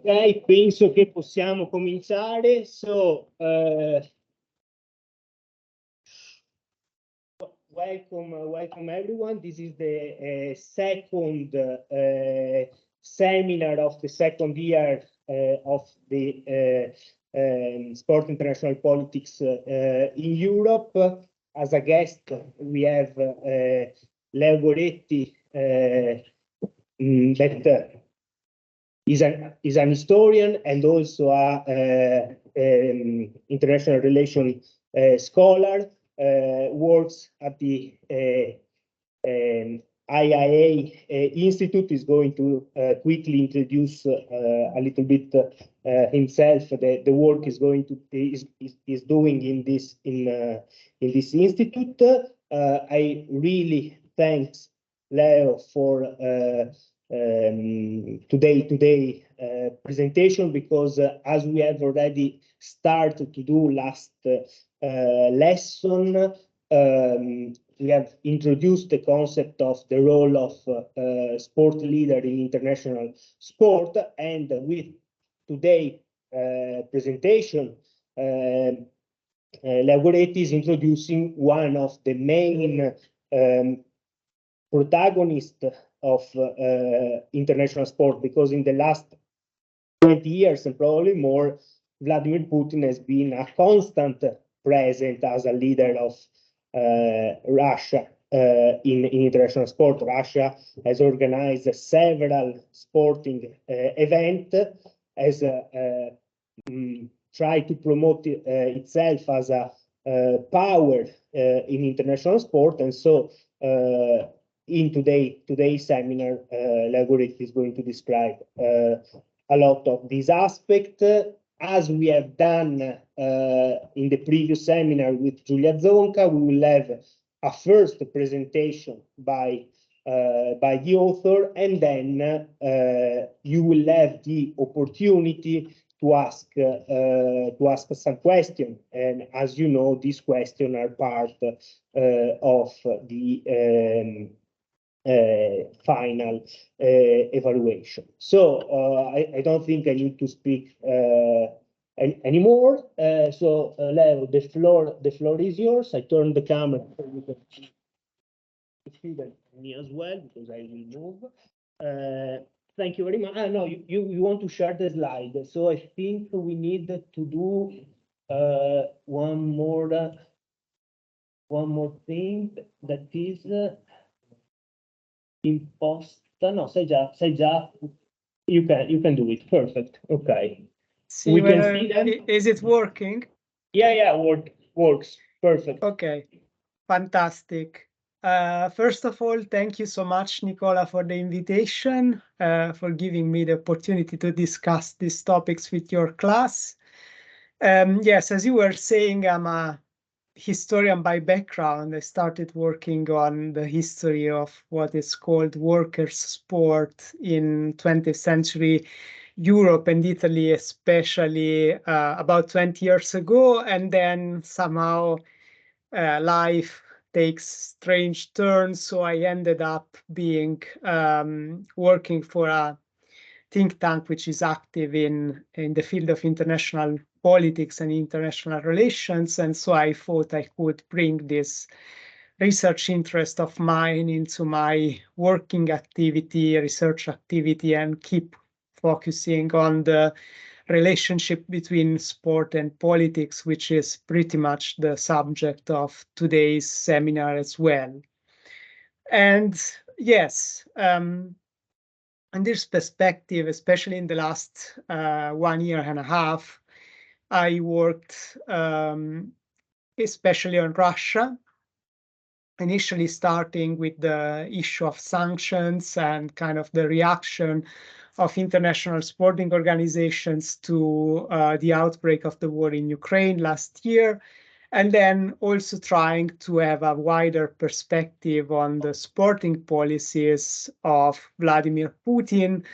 Ok, penso che possiamo cominciare. So, welcome everyone. This is the second seminar of the second year of the Sport International Politics in Europe. As a guest, we have Leo Goretti, that is an historian and also a international relations scholar. Works at the IIA Institute. Is going to quickly introduce a little bit himself. The work is going to is doing in this institute. I really thanks Leo for today presentation, because as we have already started to do last lesson, we have introduced the concept of the role of sport leader in international sport, and with today presentation, Leo Goretti is introducing one of the main protagonists of international sport, because in the last 20 years and probably more, Vladimir Putin has been a constant present as a leader of Russia in international sport. Russia has organized several sporting events, has tried to promote itself as a power in international sport, and so in today's seminar, Leo Goretti is going to describe a lot of these aspects, as we have done in the previous seminar with Giulia Zonca. We will have a first presentation by the author, and then you will have the opportunity to ask some questions. And as you know, these questions are part of the final evaluation. So I don't think I need to speak anymore. So Leo, the floor is yours. I turn the camera so you can see me as well, because I will move. Thank you very much. No, you want to share the slide. So I think we need to do one more thing, that is imposta. No, sai già. You can do it. Perfect. Okay. See, we can see them. Is it working? Yeah, works. Perfect. Okay, fantastic. First of all, thank you so much, Nicola, for the invitation, for giving me the opportunity to discuss these topics with your class. Yes, as you were saying, I'm a historian by background. I started working on the history of what is called workers' sport in 20th century Europe and Italy, especially about 20 years ago. And then somehow life takes strange turns. So I ended up being working for a think tank which is active in the field of international politics and international relations. And so I thought I could bring this research interest of mine into my working activity, research activity, and keep focusing on the relationship between sport and politics, which is pretty much the subject of today's seminar as well. And yes, in this perspective, especially in the last 1 year and a half, I worked especially on Russia, initially starting with the issue of sanctions and kind of the reaction of international sporting organizations to the outbreak of the war in Ukraine last year, and then also trying to have a wider perspective on the sporting policies of Vladimir Putin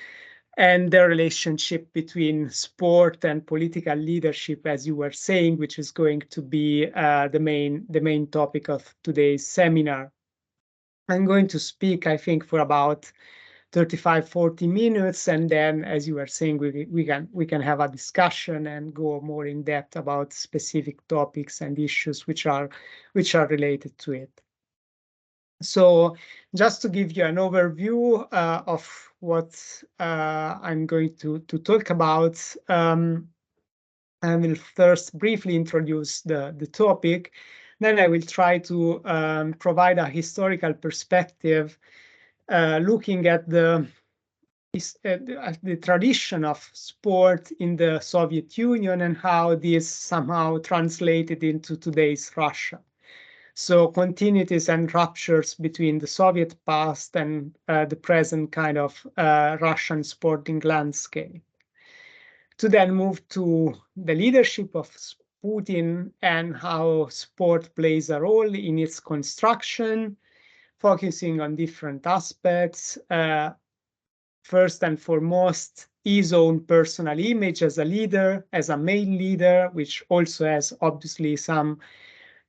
and the relationship between sport and political leadership, as you were saying, which is going to be the main topic of today's seminar. I'm going to speak, I think, for about 35, 40 minutes, and then, as you were saying, we can have a discussion and go more in depth about specific topics and issues which are related to it. So just to give you an overview of what I'm going to talk about, I will first briefly introduce the topic. Then I will try to provide a historical perspective looking at the tradition of sport in the Soviet Union and how this somehow translated into today's Russia. So continuities and ruptures between the Soviet past and the present kind of Russian sporting landscape. To then move to the leadership of Putin and how sport plays a role in its construction, focusing on different aspects. First and foremost, his own personal image as a leader, as a male leader, which also has obviously some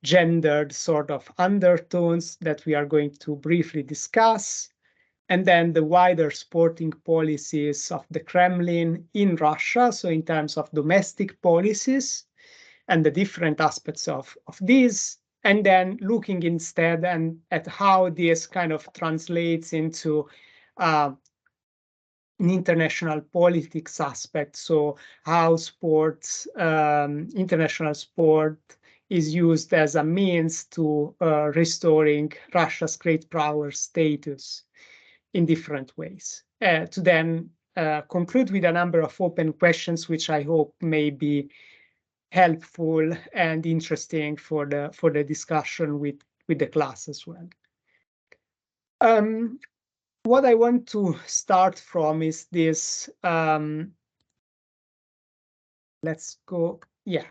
gendered sort of undertones that we are going to briefly discuss. And then the wider sporting policies of the Kremlin in Russia, so in terms of domestic policies and the different aspects of these, and then looking instead and at how this kind of translates into an international politics aspect, so how sports, international sport is used as a means to restoring Russia's great power status in different ways, to then conclude with a number of open questions, which I hope may be helpful and interesting for the discussion with the class as well. What I want to start from is this. Let's go. Yeah,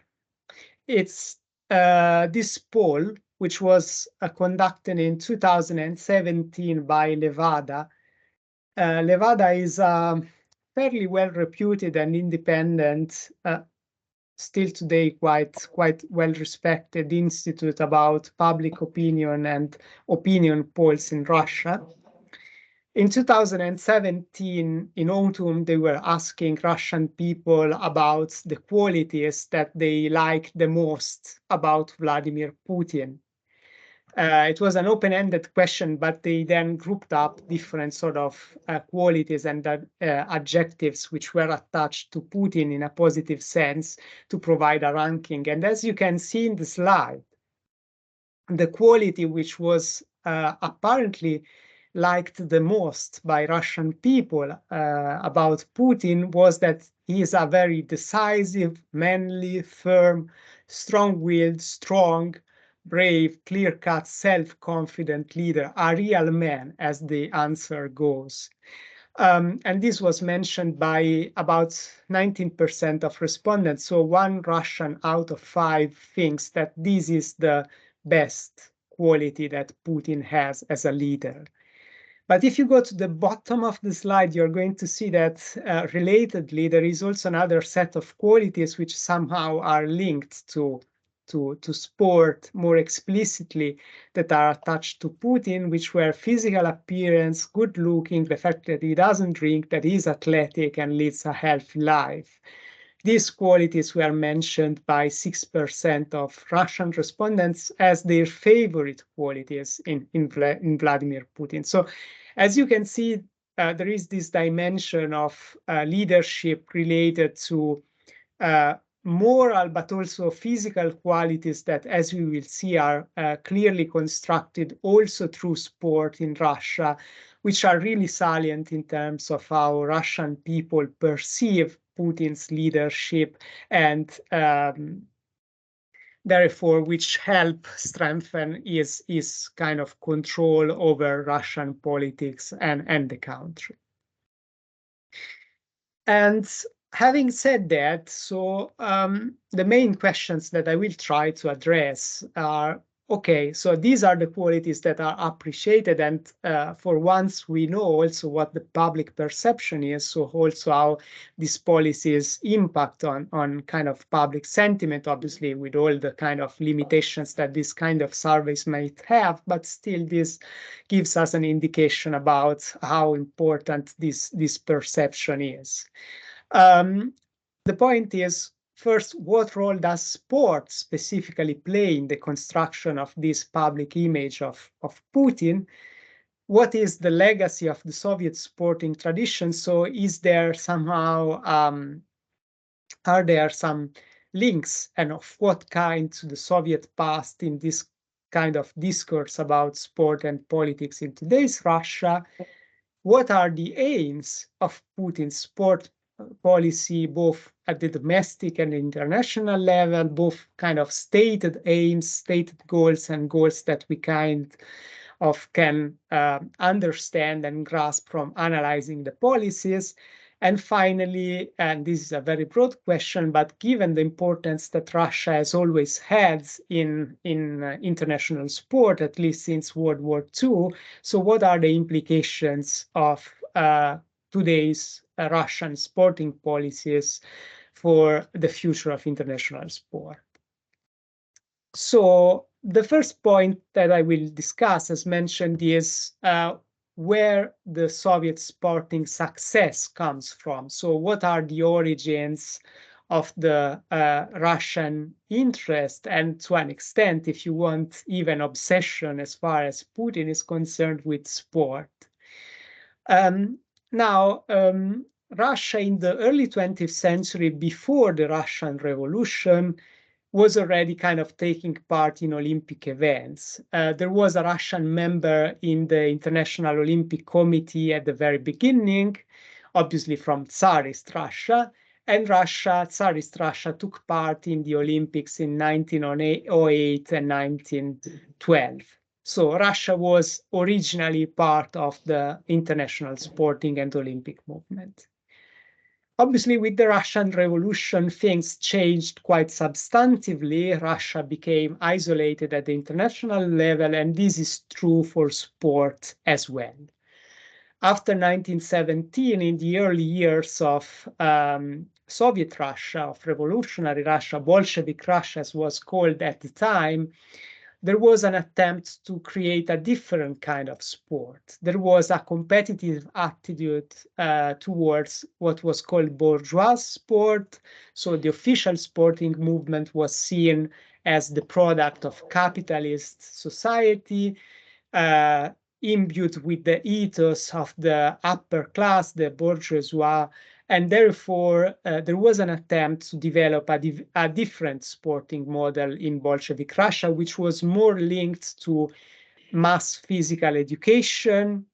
it's this poll, which was conducted in 2017 by Levada. Levada is a fairly well-reputed and independent, still today quite well-respected institute about public opinion and opinion polls in Russia. In 2017, in autumn, they were asking Russian people about the qualities that they liked the most about Vladimir Putin. It was an open-ended question, but they then grouped up different sort of qualities and adjectives which were attached to Putin in a positive sense to provide a ranking. And as you can see in the slide, the quality which was apparently liked the most by Russian people about Putin was that he is a very decisive, manly, firm, strong-willed, strong, brave, clear-cut, self-confident leader, a real man, as the answer goes. And this was mentioned by about 19% of respondents. So 1 Russian out of 5 thinks that this is the best quality that Putin has as a leader. But if you go to the bottom of the slide, you're going to see that relatedly, there is also another set of qualities which somehow are linked to sport more explicitly that are attached to Putin, which were physical appearance, good looking, the fact that he doesn't drink, that he's athletic and leads a healthy life. These qualities were mentioned by 6% of Russian respondents as their favorite qualities in Vladimir Putin. So as you can see, there is this dimension of leadership related to moral, but also physical qualities that, as we will see, are clearly constructed also through sport in Russia, which are really salient in terms of how Russian people perceive Putin's leadership and therefore which help strengthen his kind of control over Russian politics and the country. And having said that, so the main questions that I will try to address are okay, so these are the qualities that are appreciated, and for once we know also what the public perception is, so also how these policies impact on kind of public sentiment, obviously with all the kind of limitations that this kind of surveys might have, but still this gives us an indication about how important this perception is. The point is, first, what role does sport specifically play in the construction of this public image of Putin? What is the legacy of the Soviet sporting tradition? So is there somehow, are there some links, and of what kind, to the Soviet past in this kind of discourse about sport and politics in today's Russia? What are the aims of Putin's sport policy, both at the domestic and international level, both kind of stated aims, stated goals, and goals that we kind of can understand and grasp from analyzing the policies? And finally, and this is a very broad question, but given the importance that Russia has always had in international sport, at least since World War II, so what are the implications of today's Russian sporting policies for the future of international sport? So the first point that I will discuss, as mentioned, is where the Soviet sporting success comes from. So what are the origins of the Russian interest, and to an extent, if you want, even obsession as far as Putin is concerned with sport? Russia in the early 20th century, before the Russian Revolution, was already kind of taking part in Olympic events. There was a Russian member in the International Olympic Committee at the very beginning, obviously from Tsarist Russia, and Tsarist Russia took part in the Olympics in 1908 and 1912. So Russia was originally part of the international sporting and Olympic movement. Obviously, with the Russian Revolution, things changed quite substantively. Russia became isolated at the international level, and this is true for sport as well. After 1917, in the early years of Soviet Russia, of revolutionary Russia, Bolshevik Russia, as was called at the time, there was an attempt to create a different kind of sport. There was a competitive attitude towards what was called bourgeois sport. So the official sporting movement was seen as the product of capitalist society, imbued with the ethos of the upper class, the bourgeoisie, and therefore there was an attempt to develop a different sporting model in Bolshevik Russia, which was more linked to mass physical education,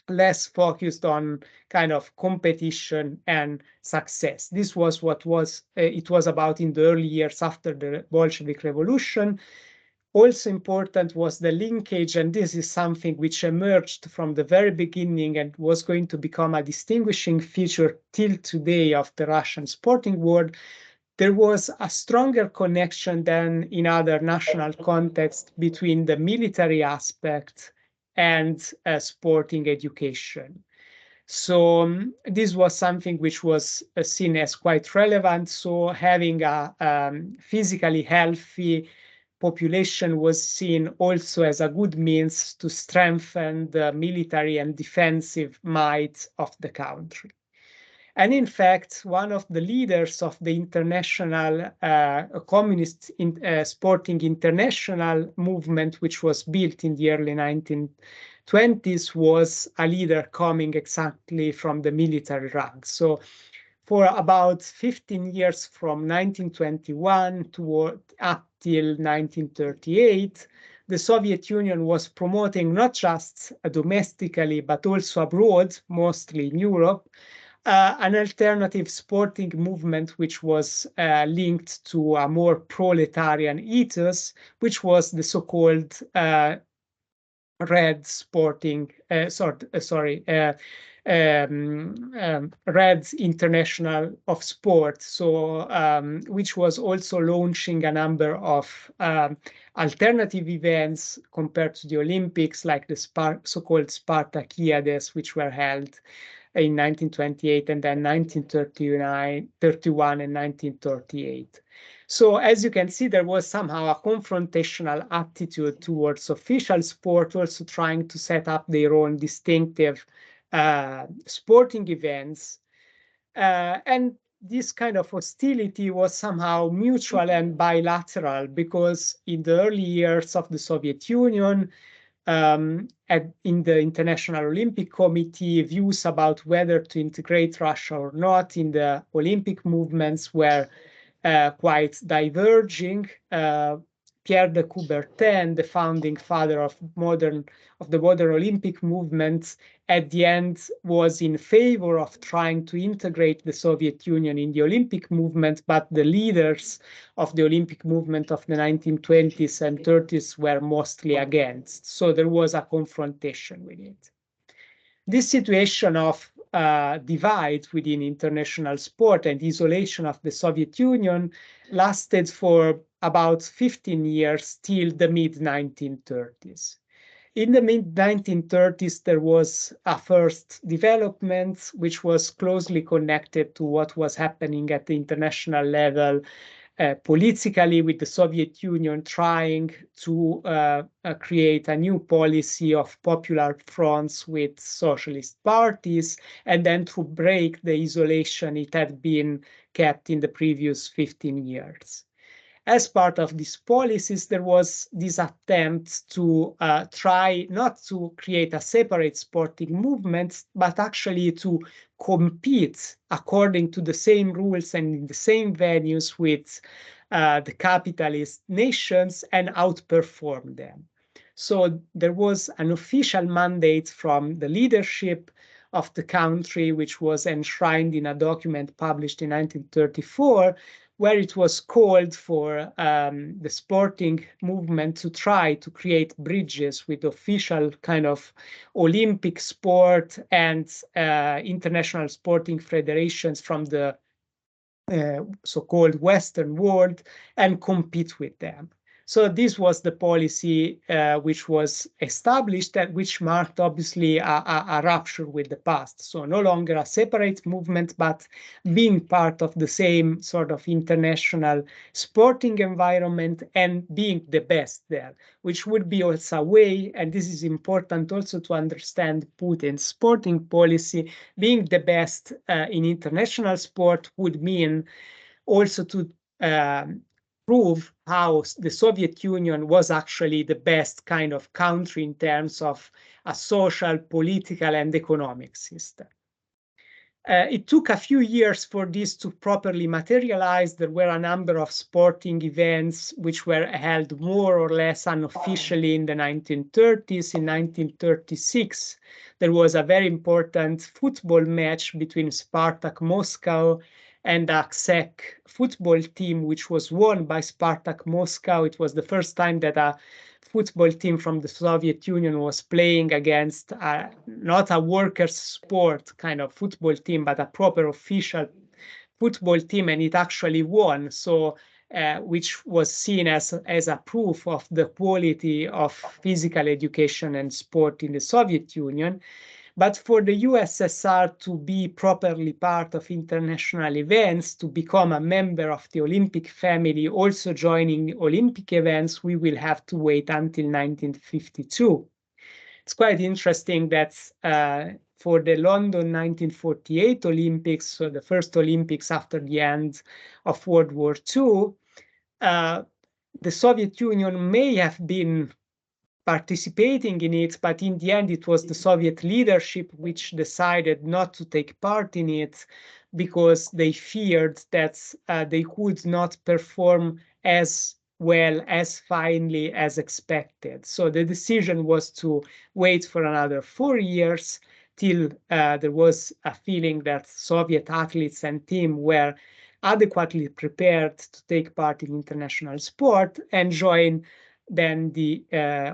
less focused on kind of competition and success. This was what it was about in the early years after the Bolshevik Revolution. Also important was the linkage, and this is something which emerged from the very beginning and was going to become a distinguishing feature till today of the Russian sporting world. There was a stronger connection than in other national contexts between the military aspect and sporting education. So this was something which was seen as quite relevant. So having a physically healthy population was seen also as a good means to strengthen the military and defensive might of the country. And in fact, one of the leaders of the international communist sporting international movement, which was built in the early 1920s, was a leader coming exactly from the military ranks. So for about 15 years, from 1921 up till 1938, the Soviet Union was promoting not just domestically, but also abroad, mostly in Europe, an alternative sporting movement which was linked to a more proletarian ethos, which was the so-called red sporting, Red International of Sport, so which was also launching a number of alternative events compared to the Olympics, like the so-called Spartakiades, which were held in 1928 and then 1931 and 1938. So as you can see, there was somehow a confrontational attitude towards official sport, also trying to set up their own distinctive sporting events. And this kind of hostility was somehow mutual and bilateral, because in the early years of the Soviet Union, in the International Olympic Committee, views about whether to integrate Russia or not in the Olympic movements were quite diverging. Pierre de Coubertin, the founding father of the modern Olympic movement, at the end was in favor of trying to integrate the Soviet Union in the Olympic movement, but the leaders of the Olympic movement of the 1920s and 30s were mostly against. So there was a confrontation with it. This situation of divide within international sport and isolation of the Soviet Union lasted for about 15 years till the mid-1930s. In the mid-1930s, there was a first development which was closely connected to what was happening at the international level, politically, with the Soviet Union trying to create a new policy of popular fronts with socialist parties, and then to break the isolation it had been kept in the previous 15 years. As part of these policies, there was this attempt to try not to create a separate sporting movement, but actually to compete according to the same rules and in the same venues with the capitalist nations and outperform them. So there was an official mandate from the leadership of the country, which was enshrined in a document published in 1934, where it was called for the sporting movement to try to create bridges with official kind of Olympic sport and international sporting federations from the so-called Western world and compete with them. So this was the policy which was established, and which marked obviously a rupture with the past. So no longer a separate movement, but being part of the same sort of international sporting environment and being the best there, which would be also a way, and this is important also to understand Putin's sporting policy, being the best in international sport would mean also to prove how the Soviet Union was actually the best kind of country in terms of a social, political, and economic system. It took a few years for this to properly materialize. There were a number of sporting events which were held more or less unofficially in the 1930s. In 1936, there was a very important football match between Spartak Moscow and a Czech football team, which was won by Spartak Moscow. It was the first time that a football team from the Soviet Union was playing against not a workers' sport kind of football team, but a proper official football team, and it actually won. So, which was seen as a proof of the quality of physical education and sport in the Soviet Union. But for the USSR to be properly part of international events, to become a member of the Olympic family, also joining Olympic events, we will have to wait until 1952. It's quite interesting that for the London 1948 Olympics, so the first Olympics after the end of World War II, the Soviet Union may have been participating in it, but in the end it was the Soviet leadership which decided not to take part in it because they feared that they could not perform as well, as finely as expected. So the decision was to wait for another 4 years till there was a feeling that Soviet athletes and team were adequately prepared to take part in international sport and join then the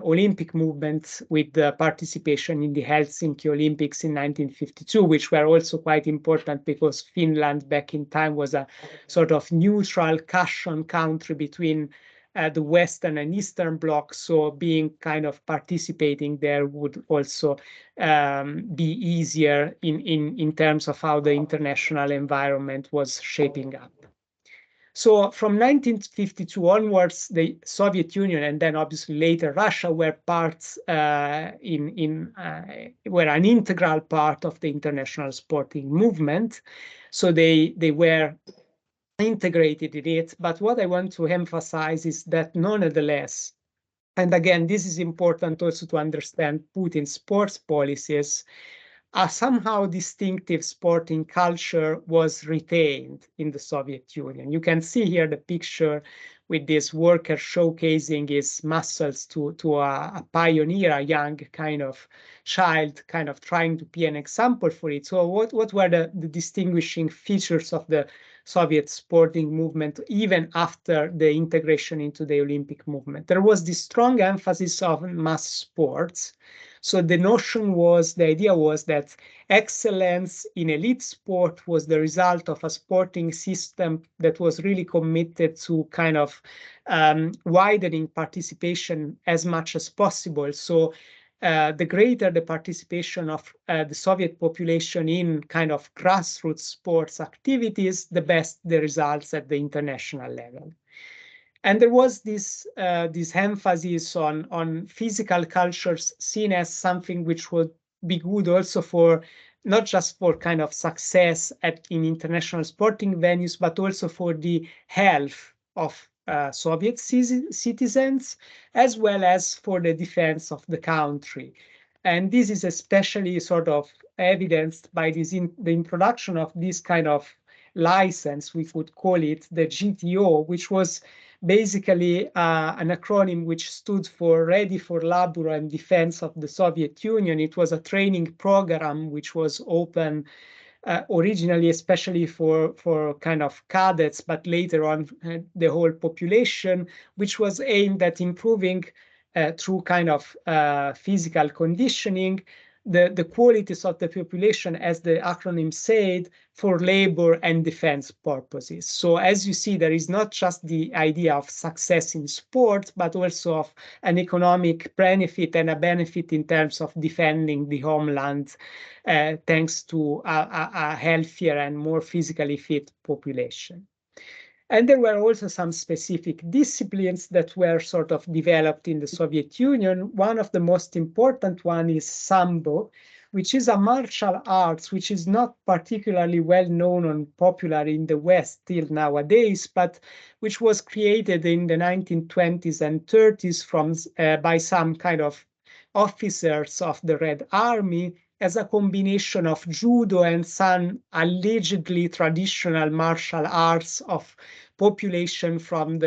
Olympic movement with the participation in the Helsinki Olympics in 1952, which were also quite important because Finland back in time was a sort of neutral cushion country between the Western and Eastern bloc. So being kind of participating there would also be easier in terms of how the international environment was shaping up. So from 1952 onwards, the Soviet Union and then obviously later Russia were parts were an integral part of the international sporting movement. So they were integrated in it. But what I want to emphasize is that nonetheless, and again, this is important also to understand Putin's sports policies, a somehow distinctive sporting culture was retained in the Soviet Union. You can see here the picture with this worker showcasing his muscles to a pioneer, a young kind of child, kind of trying to be an example for it. So what were the distinguishing features of the Soviet sporting movement, even after the integration into the Olympic movement? There was this strong emphasis on mass sports. So the idea was that excellence in elite sport was the result of a sporting system that was really committed to kind of widening participation as much as possible. So the greater the participation of the Soviet population in kind of grassroots sports activities, the best the results at the international level. And there was this emphasis on physical cultures seen as something which would be good also for not just for kind of success in international sporting venues, but also for the health of Soviet citizens, as well as for the defense of the country. And this is especially sort of evidenced by the introduction of this kind of license, we could call it the GTO, which was basically an acronym which stood for Ready for Labor and Defense of the Soviet Union. It was a training program which was open originally, especially for kind of cadets, but later on the whole population, which was aimed at improving through kind of physical conditioning the qualities of the population, as the acronym said, for labor and defense purposes. So as you see, there is not just the idea of success in sport, but also of an economic benefit and a benefit in terms of defending the homeland, thanks to a healthier and more physically fit population. And there were also some specific disciplines that were sort of developed in the Soviet Union. One of the most important one is Sambo, which is a martial arts which is not particularly well known and popular in the West till nowadays, but which was created in the 1920s and 30s by some kind of officers of the Red Army as a combination of judo and some allegedly traditional martial arts of population from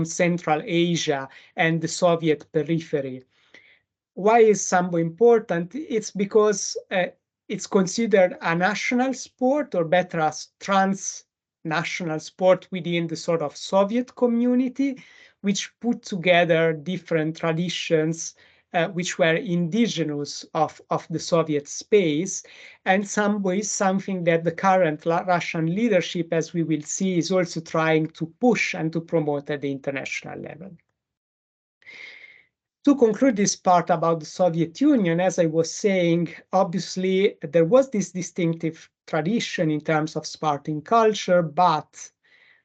Central Asia and the Soviet periphery. Why is Sambo important? It's because it's considered a national sport, or better, a transnational sport within the sort of Soviet community, which put together different traditions which were indigenous of the Soviet space. And Sambo is something that the current Russian leadership, as we will see, is also trying to push and to promote at the international level. To conclude this part about the Soviet Union, as I was saying, obviously there was this distinctive tradition in terms of sporting culture, but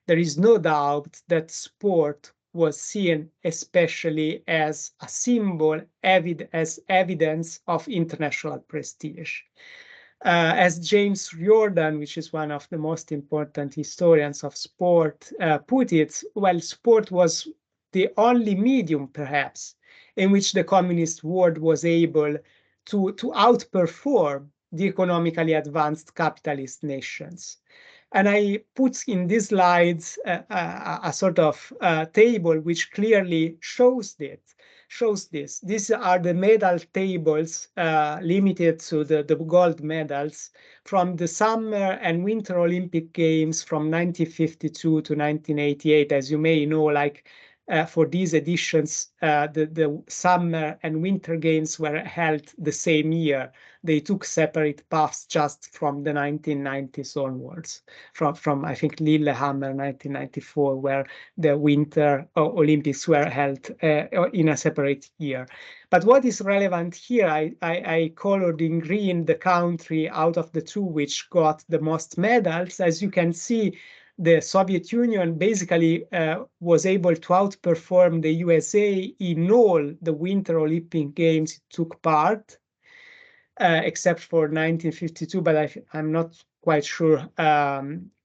there is no doubt that sport was seen especially as a symbol, as evidence of international prestige. As James Riordan, which is one of the most important historians of sport, put it, well, sport was the only medium, perhaps, in which the communist world was able to outperform the economically advanced capitalist nations. And I put in these slides a sort of table which clearly shows this. These are the medal tables limited to the gold medals from the Summer and Winter Olympic Games from 1952 to 1988. As you may know, like for these editions, the summer and winter games were held the same year. They took separate paths just from the 1990s onwards, from I think Lillehammer 1994, where the Winter Olympics were held in a separate year. But what is relevant here, I colored in green the country out of the two which got the most medals. As you can see, the Soviet Union basically was able to outperform the USA in all the Winter Olympic Games it took part, except for 1952, but I'm not quite sure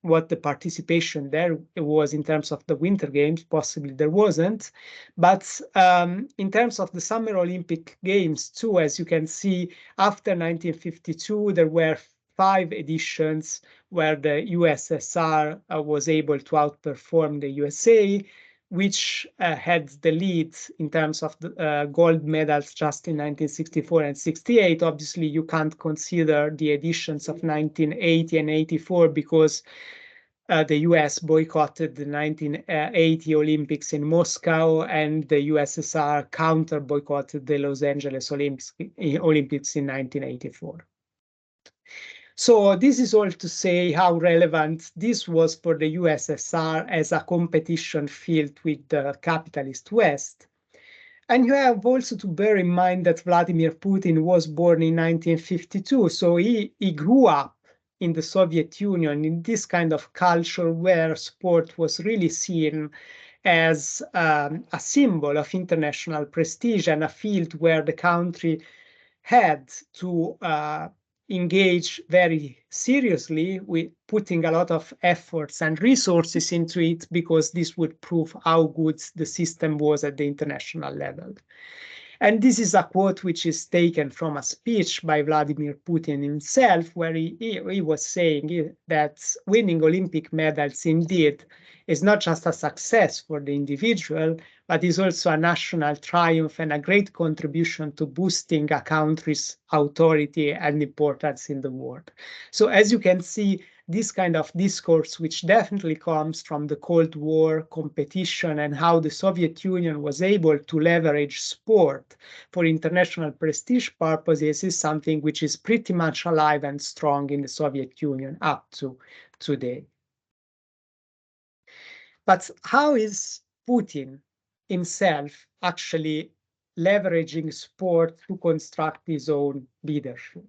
what the participation there was in terms of the Winter Games. Possibly there wasn't. But in terms of the Summer Olympic Games too, as you can see, after 1952, there were 5 editions where the USSR was able to outperform the USA, which had the lead in terms of the gold medals just in 1964 and 68. Obviously, you can't consider the editions of 1980 and 84 because the US boycotted the 1980 Olympics in Moscow, and the USSR counter-boycotted the Los Angeles Olympics in 1984. So this is all to say how relevant this was for the USSR as a competition field with the capitalist West. And you have also to bear in mind that Vladimir Putin was born in 1952, so he grew up in the Soviet Union in this kind of culture where sport was really seen as a symbol of international prestige and a field where the country had to engage very seriously with putting a lot of efforts and resources into it, because this would prove how good the system was at the international level. And this is a quote which is taken from a speech by Vladimir Putin himself, where he was saying that winning Olympic medals indeed is not just a success for the individual, but is also a national triumph and a great contribution to boosting a country's authority and importance in the world. So as you can see, this kind of discourse, which definitely comes from the Cold War competition and how the Soviet Union was able to leverage sport for international prestige purposes, is something which is pretty much alive and strong in the Soviet Union up to today. But how is Putin himself actually leveraging sport to construct his own leadership?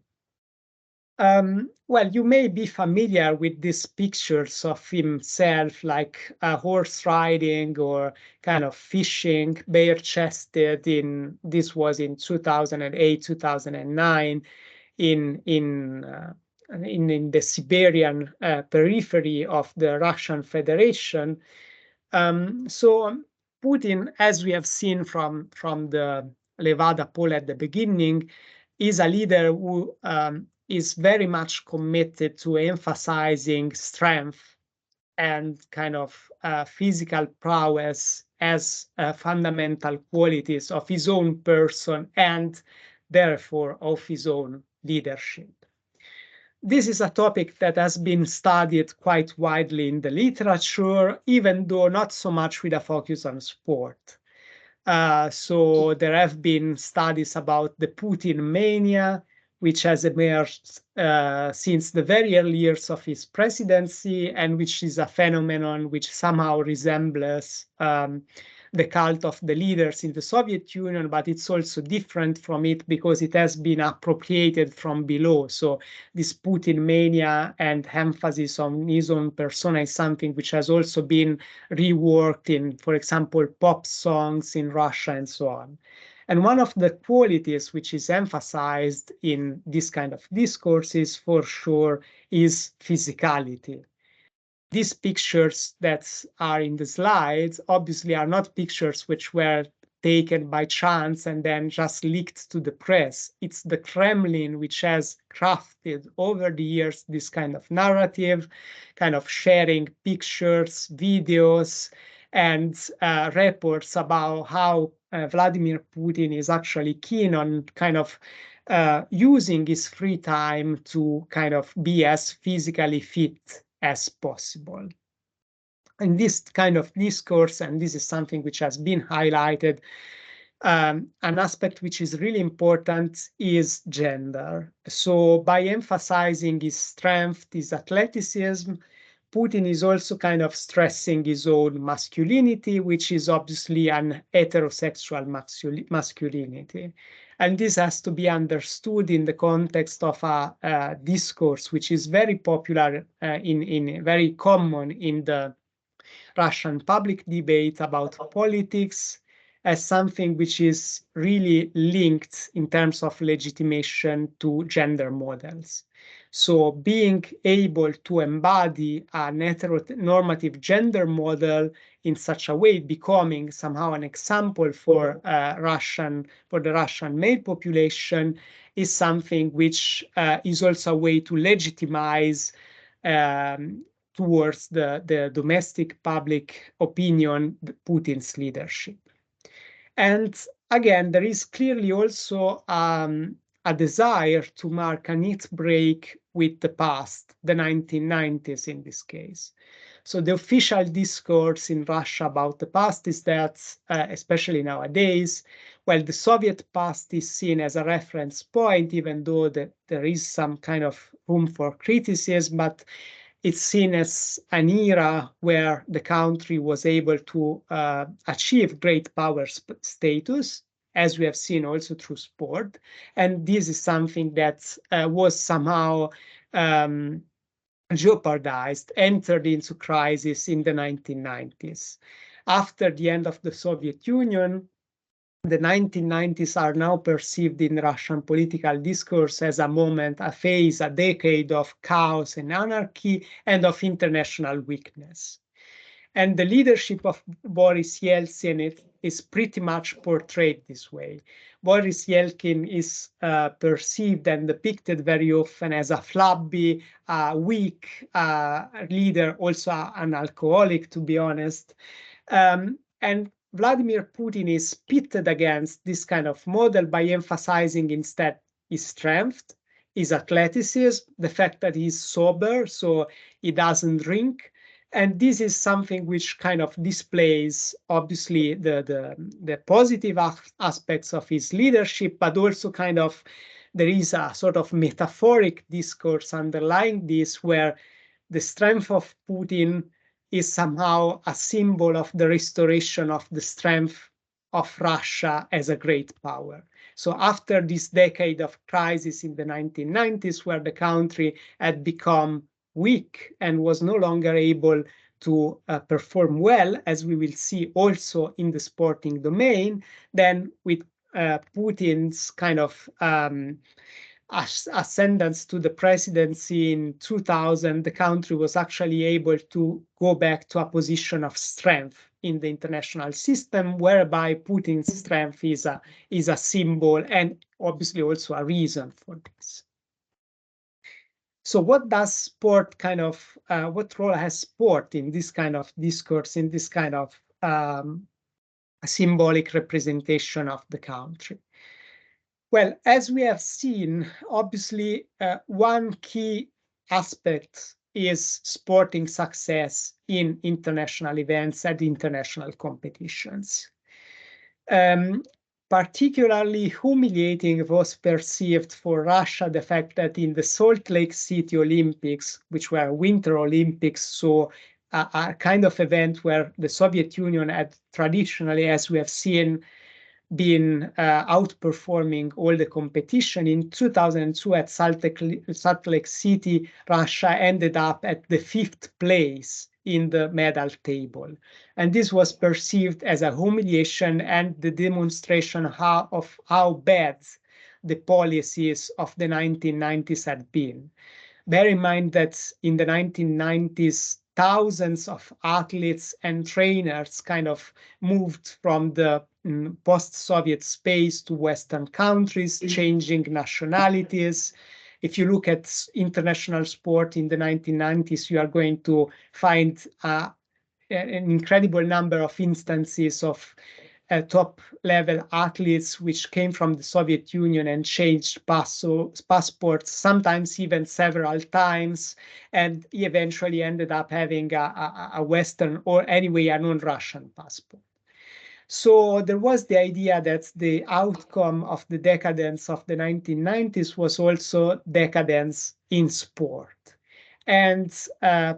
Well, you may be familiar with these pictures of himself, like horse riding or kind of fishing, bare-chested. This was in 2008, 2009, in the Siberian periphery of the Russian Federation. So Putin, as we have seen from the Levada poll at the beginning, is a leader who is very much committed to emphasizing strength and kind of physical prowess as fundamental qualities of his own person and therefore of his own leadership. This is a topic that has been studied quite widely in the literature, even though not so much with a focus on sport. So there have been studies about the Putin mania, which has emerged since the very early years of his presidency, and which is a phenomenon which somehow resembles the cult of the leaders in the Soviet Union, but it's also different from it because it has been appropriated from below. So this Putin mania and emphasis on his own persona is something which has also been reworked in, for example, pop songs in Russia and so on. And one of the qualities which is emphasized in this kind of discourses, for sure, is physicality. These pictures that are in the slides obviously are not pictures which were taken by chance and then just leaked to the press. It's the Kremlin which has crafted over the years this kind of narrative, kind of sharing pictures, videos, and reports about how Vladimir Putin is actually keen on kind of using his free time to kind of be as physically fit as possible. And this kind of discourse, and this is something which has been highlighted, an aspect which is really important is gender. So by emphasizing his strength, his athleticism, Putin is also kind of stressing his own masculinity, which is obviously an heterosexual masculinity. And this has to be understood in the context of a discourse which is very popular, very common in the Russian public debate about politics as something which is really linked in terms of legitimation to gender models. So being able to embody a heteronormative gender model in such a way, becoming somehow an example for the Russian male population, is something which is also a way to legitimize towards the domestic public opinion, Putin's leadership. And again, there is clearly also a desire to mark a neat break with the past, the 1990s in this case. So the official discourse in Russia about the past is that, especially nowadays, well, the Soviet past is seen as a reference point, even though there is some kind of room for criticism, but it's seen as an era where the country was able to achieve great power status, as we have seen also through sport. And this is something that was somehow jeopardized, entered into crisis in the 1990s. After the end of the Soviet Union, the 1990s are now perceived in Russian political discourse as a moment, a phase, a decade of chaos and anarchy and of international weakness. And the leadership of Boris Yeltsin is pretty much portrayed this way. Boris Yeltsin is perceived and depicted very often as a flabby, weak leader, also an alcoholic, to be honest. And Vladimir Putin is pitted against this kind of model by emphasizing instead his strength, his athleticism, the fact that he's sober, so he doesn't drink. And this is something which kind of displays, obviously, the positive aspects of his leadership, but also kind of there is a sort of metaphoric discourse underlying this, where the strength of Putin is somehow a symbol of the restoration of the strength of Russia as a great power. So after this decade of crisis in the 1990s, where the country had become weak and was no longer able to perform well, as we will see also in the sporting domain, then with Putin's kind of ascendance to the presidency in 2000, the country was actually able to go back to a position of strength in the international system, whereby Putin's strength is a symbol and obviously also a reason for this. So what does sport kind of, what role has sport in this kind of discourse, in this kind of symbolic representation of the country? Well, as we have seen, obviously, one key aspect is sporting success in international events and international competitions. Particularly humiliating was perceived for Russia the fact that in the Salt Lake City Olympics, which were Winter Olympics, so a kind of event where the Soviet Union had traditionally, as we have seen, been outperforming all the competition. In 2002 at Salt Lake City, Russia ended up at the 5th place in the medal table. And this was perceived as a humiliation and the demonstration of how bad the policies of the 1990s had been. Bear in mind that in the 1990s, thousands of athletes and trainers kind of moved from the post-Soviet space to Western countries, changing nationalities. If you look at international sport in the 1990s, you are going to find an incredible number of instances of top-level athletes which came from the Soviet Union and changed passports, sometimes even several times, and he eventually ended up having a Western, or anyway, a non-Russian passport. So there was the idea that the outcome of the decadence of the 1990s was also decadence in sport. And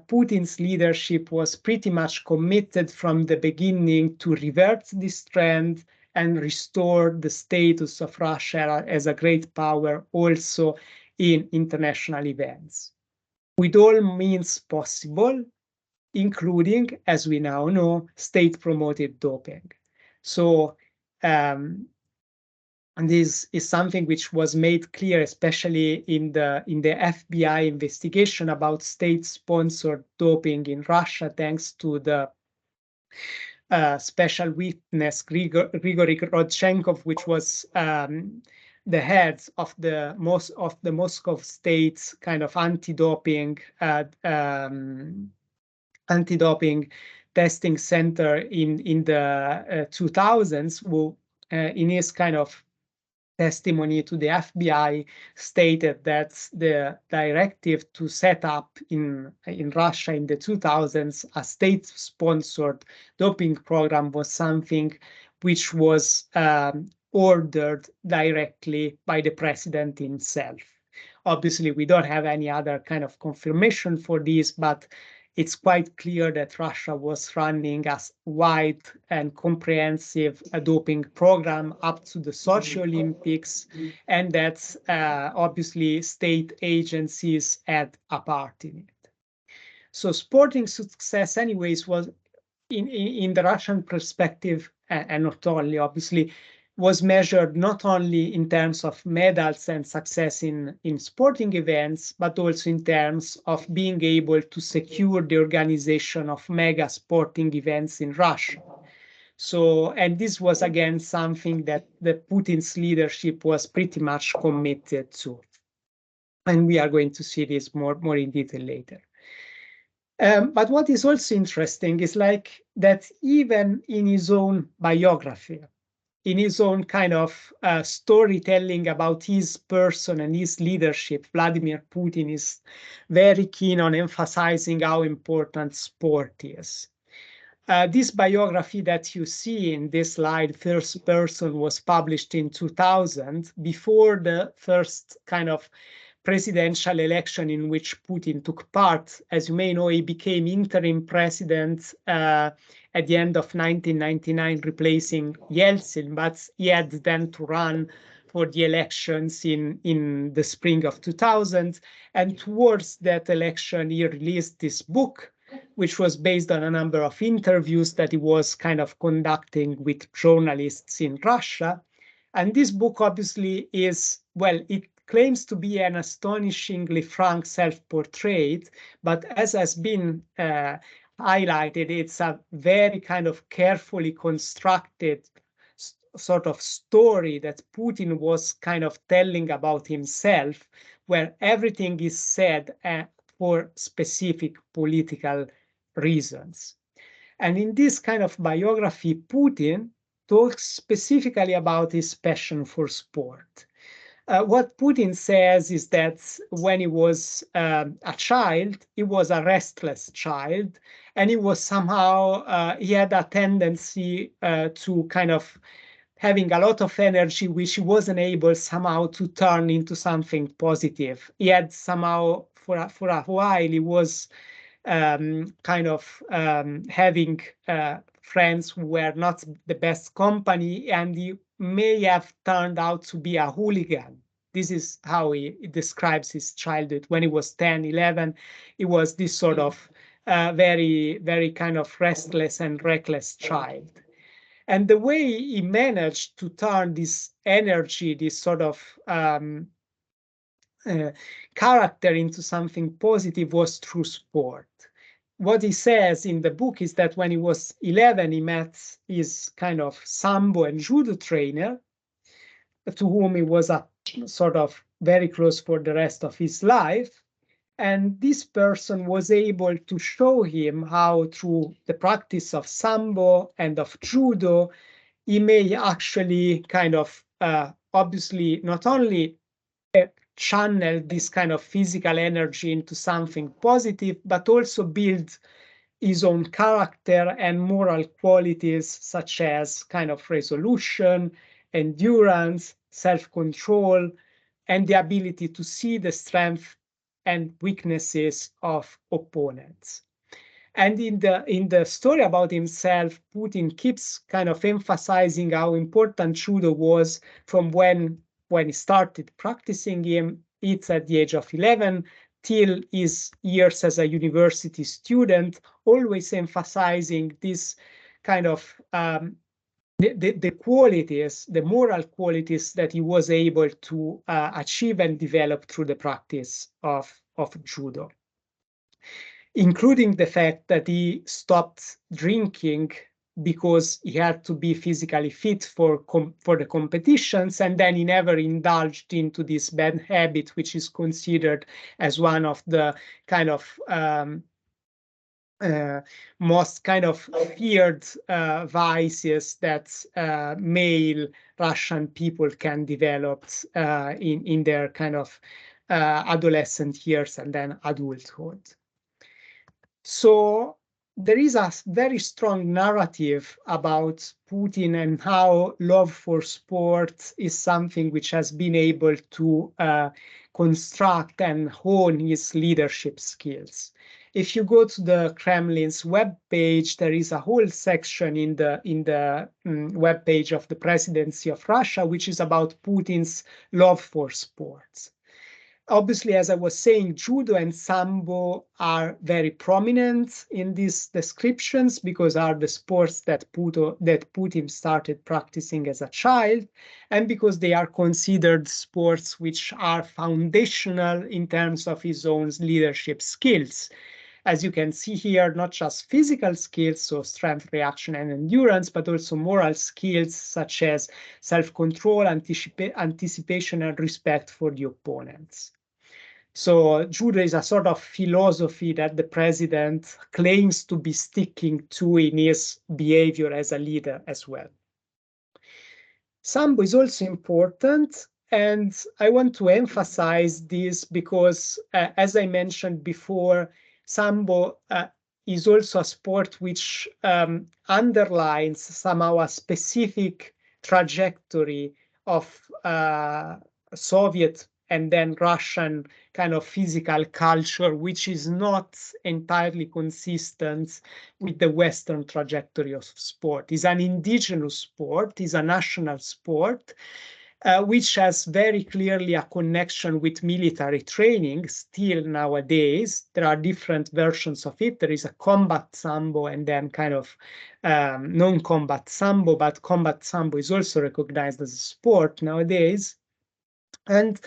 Putin's leadership was pretty much committed from the beginning to revert this trend and restore the status of Russia as a great power also in international events, with all means possible, including, as we now know, state-promoted doping. So and this is something which was made clear, especially in the FBI investigation about state-sponsored doping in Russia, thanks to the special witness Grigory Rodchenkov, which was the head of the Moscow State's kind of anti-doping testing center in the 2000s, who in his kind of testimony to the FBI stated that the directive to set up in Russia in the 2000s a state-sponsored doping program was something which was ordered directly by the president himself. Obviously, we don't have any other kind of confirmation for this, but it's quite clear that Russia was running a wide and comprehensive doping program up to the Sochi Olympics, and that obviously state agencies had a part in it. So sporting success anyways was, in the Russian perspective, and not only, obviously, was measured not only in terms of medals and success in sporting events, but also in terms of being able to secure the organization of mega sporting events in Russia. So, and this was again something that the Putin's leadership was pretty much committed to. And we are going to see this more in detail later. But what is also interesting is like that even in his own biography, in his own kind of storytelling about his person and his leadership, Vladimir Putin is very keen on emphasizing how important sport is. This biography that you see in this slide, first person, was published in 2000, before the first kind of presidential election in which Putin took part. As you may know, he became interim president at the end of 1999, replacing Yeltsin, but he had then to run for the elections in the spring of 2000. And towards that election, he released this book, which was based on a number of interviews that he was kind of conducting with journalists in Russia. And this book obviously is, well, it claims to be an astonishingly frank self-portrait, but as has been highlighted, it's a very kind of carefully constructed sort of story that Putin was kind of telling about himself, where everything is said for specific political reasons. And in this kind of biography, Putin talks specifically about his passion for sport. What Putin says is that when he was a child, he was a restless child, and he was somehow, he had a tendency to kind of having a lot of energy, which he wasn't able somehow to turn into something positive. He had somehow, for a while, he was kind of having friends who were not the best company, and he may have turned out to be a hooligan. This is how he describes his childhood. When he was 10, 11, he was this sort of very, very kind of restless and reckless child. And the way he managed to turn this energy, this sort of character into something positive was through sport. What he says in the book is that when he was 11, he met his kind of sambo and judo trainer, to whom he was a sort of very close for the rest of his life. And this person was able to show him how, through the practice of sambo and of judo, he may actually kind of obviously not only channel this kind of physical energy into something positive, but also build his own character and moral qualities such as kind of resolution, endurance, self-control, and the ability to see the strength and weaknesses of opponents. And in the story about himself, Putin keeps kind of emphasizing how important judo was from when he started practicing it at the age of 11 till his years as a university student, always emphasizing this kind of the qualities, the moral qualities that he was able to achieve and develop through the practice of judo, including the fact that he stopped drinking because he had to be physically fit for the competitions, and then he never indulged into this bad habit, which is considered as one of the kind of most kind of feared vices that male Russian people can develop in their kind of adolescent years and then adulthood. So there is a very strong narrative about Putin and how love for sport is something which has been able to construct and hone his leadership skills. If you go to the Kremlin's webpage, there is a whole section in the webpage of the presidency of Russia, which is about Putin's love for sports. Obviously, as I was saying, judo and sambo are very prominent in these descriptions because are the sports that Putin started practicing as a child, and because they are considered sports which are foundational in terms of his own leadership skills. As you can see here, not just physical skills, so strength, reaction, and endurance, but also moral skills such as self-control, anticipation, and respect for the opponents. So judo is a sort of philosophy that the president claims to be sticking to in his behavior as a leader as well. Sambo is also important, and I want to emphasize this because, as I mentioned before, Sambo is also a sport which underlines somehow a specific trajectory of Soviet and then Russian kind of physical culture, which is not entirely consistent with the Western trajectory of sport. It's an indigenous sport, it's a national sport, which has very clearly a connection with military training still nowadays. There are different versions of it. There is a combat sambo and then kind of non-combat sambo, but combat sambo is also recognized as a sport nowadays. And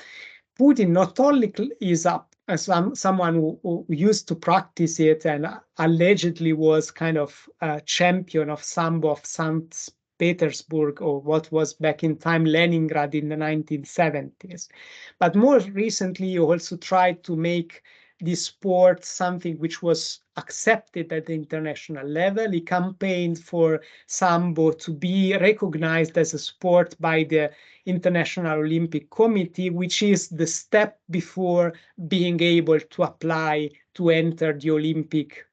Putin not only is someone who used to practice it and allegedly was kind of a champion of sambo of St. Petersburg, or what was back in time Leningrad in the 1970s. But more recently, he also tried to make this sport something which was accepted at the international level. He campaigned for sambo to be recognized as a sport by the International Olympic Committee, which is the step before being able to apply to enter the Olympic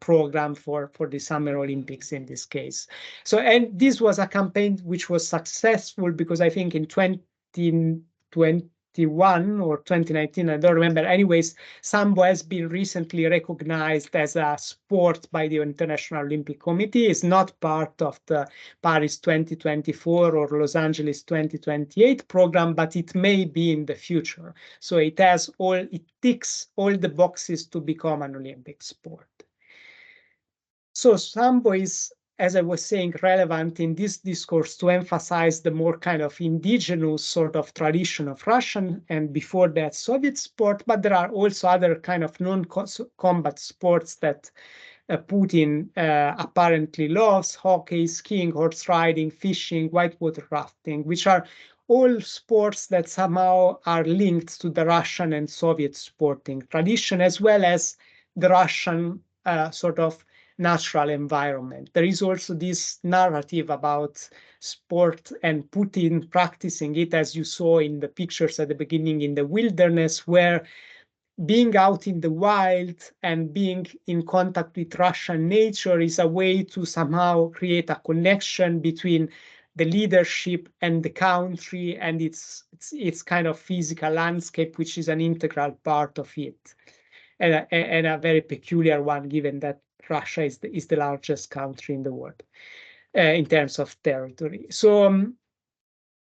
program for the Summer Olympics in this case. So, and this was a campaign which was successful because I think in 2021 or 2019, I don't remember. Anyways, sambo has been recently recognized as a sport by the International Olympic Committee. It's not part of the Paris 2024 or Los Angeles 2028 program, but it may be in the future. So it ticks all the boxes to become an Olympic sport. So sambo is, as I was saying, relevant in this discourse to emphasize the more kind of indigenous sort of tradition of Russian and before that Soviet sport, but there are also other kind of non-combat sports that Putin apparently loves: hockey, skiing, horse riding, fishing, whitewater rafting, which are all sports that somehow are linked to the Russian and Soviet sporting tradition, as well as the Russian sort of natural environment. There is also this narrative about sport and Putin practicing it, as you saw in the pictures at the beginning, in the wilderness, where being out in the wild and being in contact with Russian nature is a way to somehow create a connection between the leadership and the country and its kind of physical landscape, which is an integral part of it, and a very peculiar one, given that Russia is the largest country in the world in terms of territory. So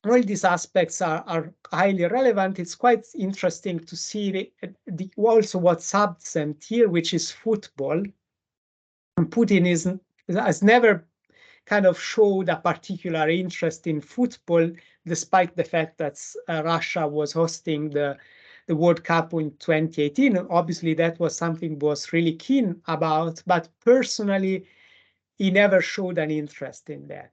all these aspects are highly relevant. It's quite interesting to see also what's absent here, which is football. And Putin has never kind of showed a particular interest in football, despite the fact that Russia was hosting the World Cup in 2018. Obviously, that was something he was really keen about, but personally, he never showed an interest in that.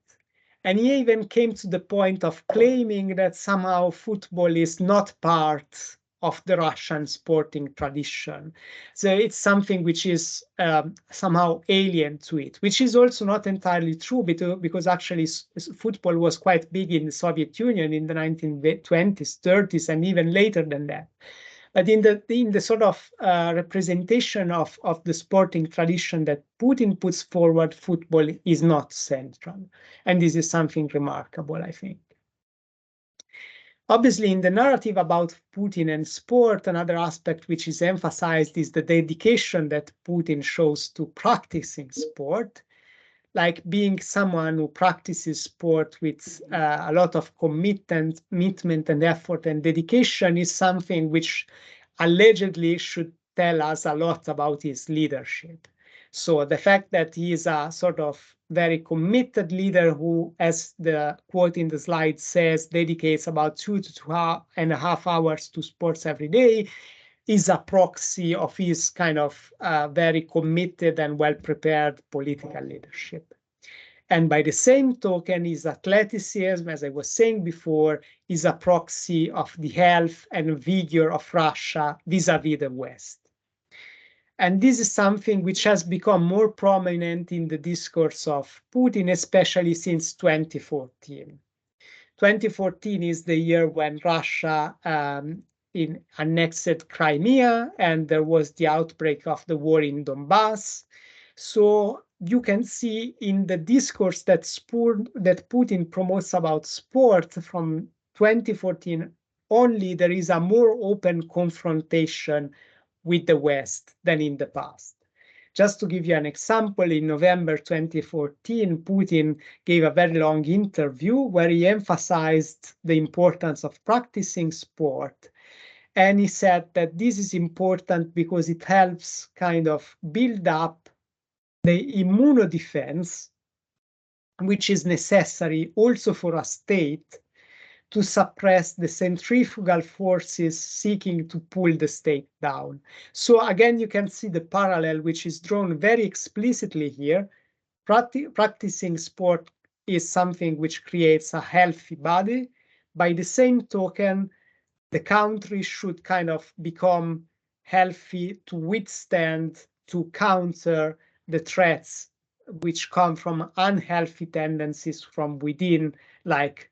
And he even came to the point of claiming that somehow football is not part of the Russian sporting tradition. So it's something which is somehow alien to it, which is also not entirely true, because actually football was quite big in the Soviet Union in the 1920s, 30s, and even later than that. But in the sort of representation of the sporting tradition that Putin puts forward, football is not central. And this is something remarkable, I think. Obviously, in the narrative about Putin and sport, another aspect which is emphasized is the dedication that Putin shows to practicing sport, like being someone who practices sport with a lot of commitment and effort and dedication is something which allegedly should tell us a lot about his leadership. So the fact that he is a sort of very committed leader who, as the quote in the slide says, dedicates about 2 to 2.5 hours to sports every day, is a proxy of his kind of very committed and well-prepared political leadership. And by the same token, his athleticism, as I was saying before, is a proxy of the health and vigor of Russia vis-à-vis the West. And this is something which has become more prominent in the discourse of Putin, especially since 2014. 2014 is the year when Russia annexed Crimea, and there was the outbreak of the war in Donbass. So you can see in the discourse that Putin promotes about sport from 2014 only, there is a more open confrontation with the West than in the past. Just to give you an example, in November 2014, Putin gave a very long interview where he emphasized the importance of practicing sport. And he said that this is important because it helps kind of build up the immunodefense, which is necessary also for a state to suppress the centrifugal forces seeking to pull the state down. So again, you can see the parallel, which is drawn very explicitly here. Practicing sport is something which creates a healthy body. By the same token, the country should kind of become healthy to withstand, to counter the threats which come from unhealthy tendencies from within, like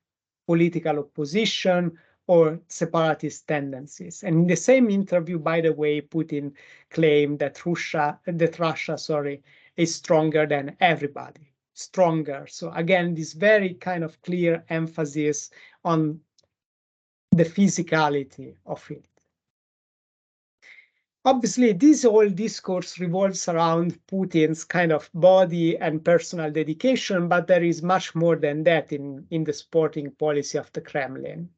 political opposition or separatist tendencies. And in the same interview, by the way, Putin claimed that Russia is stronger than everybody, stronger. So again, this very kind of clear emphasis on the physicality of it. Obviously, this whole discourse revolves around Putin's kind of body and personal dedication, but there is much more than that in the sporting policy of the Kremlin.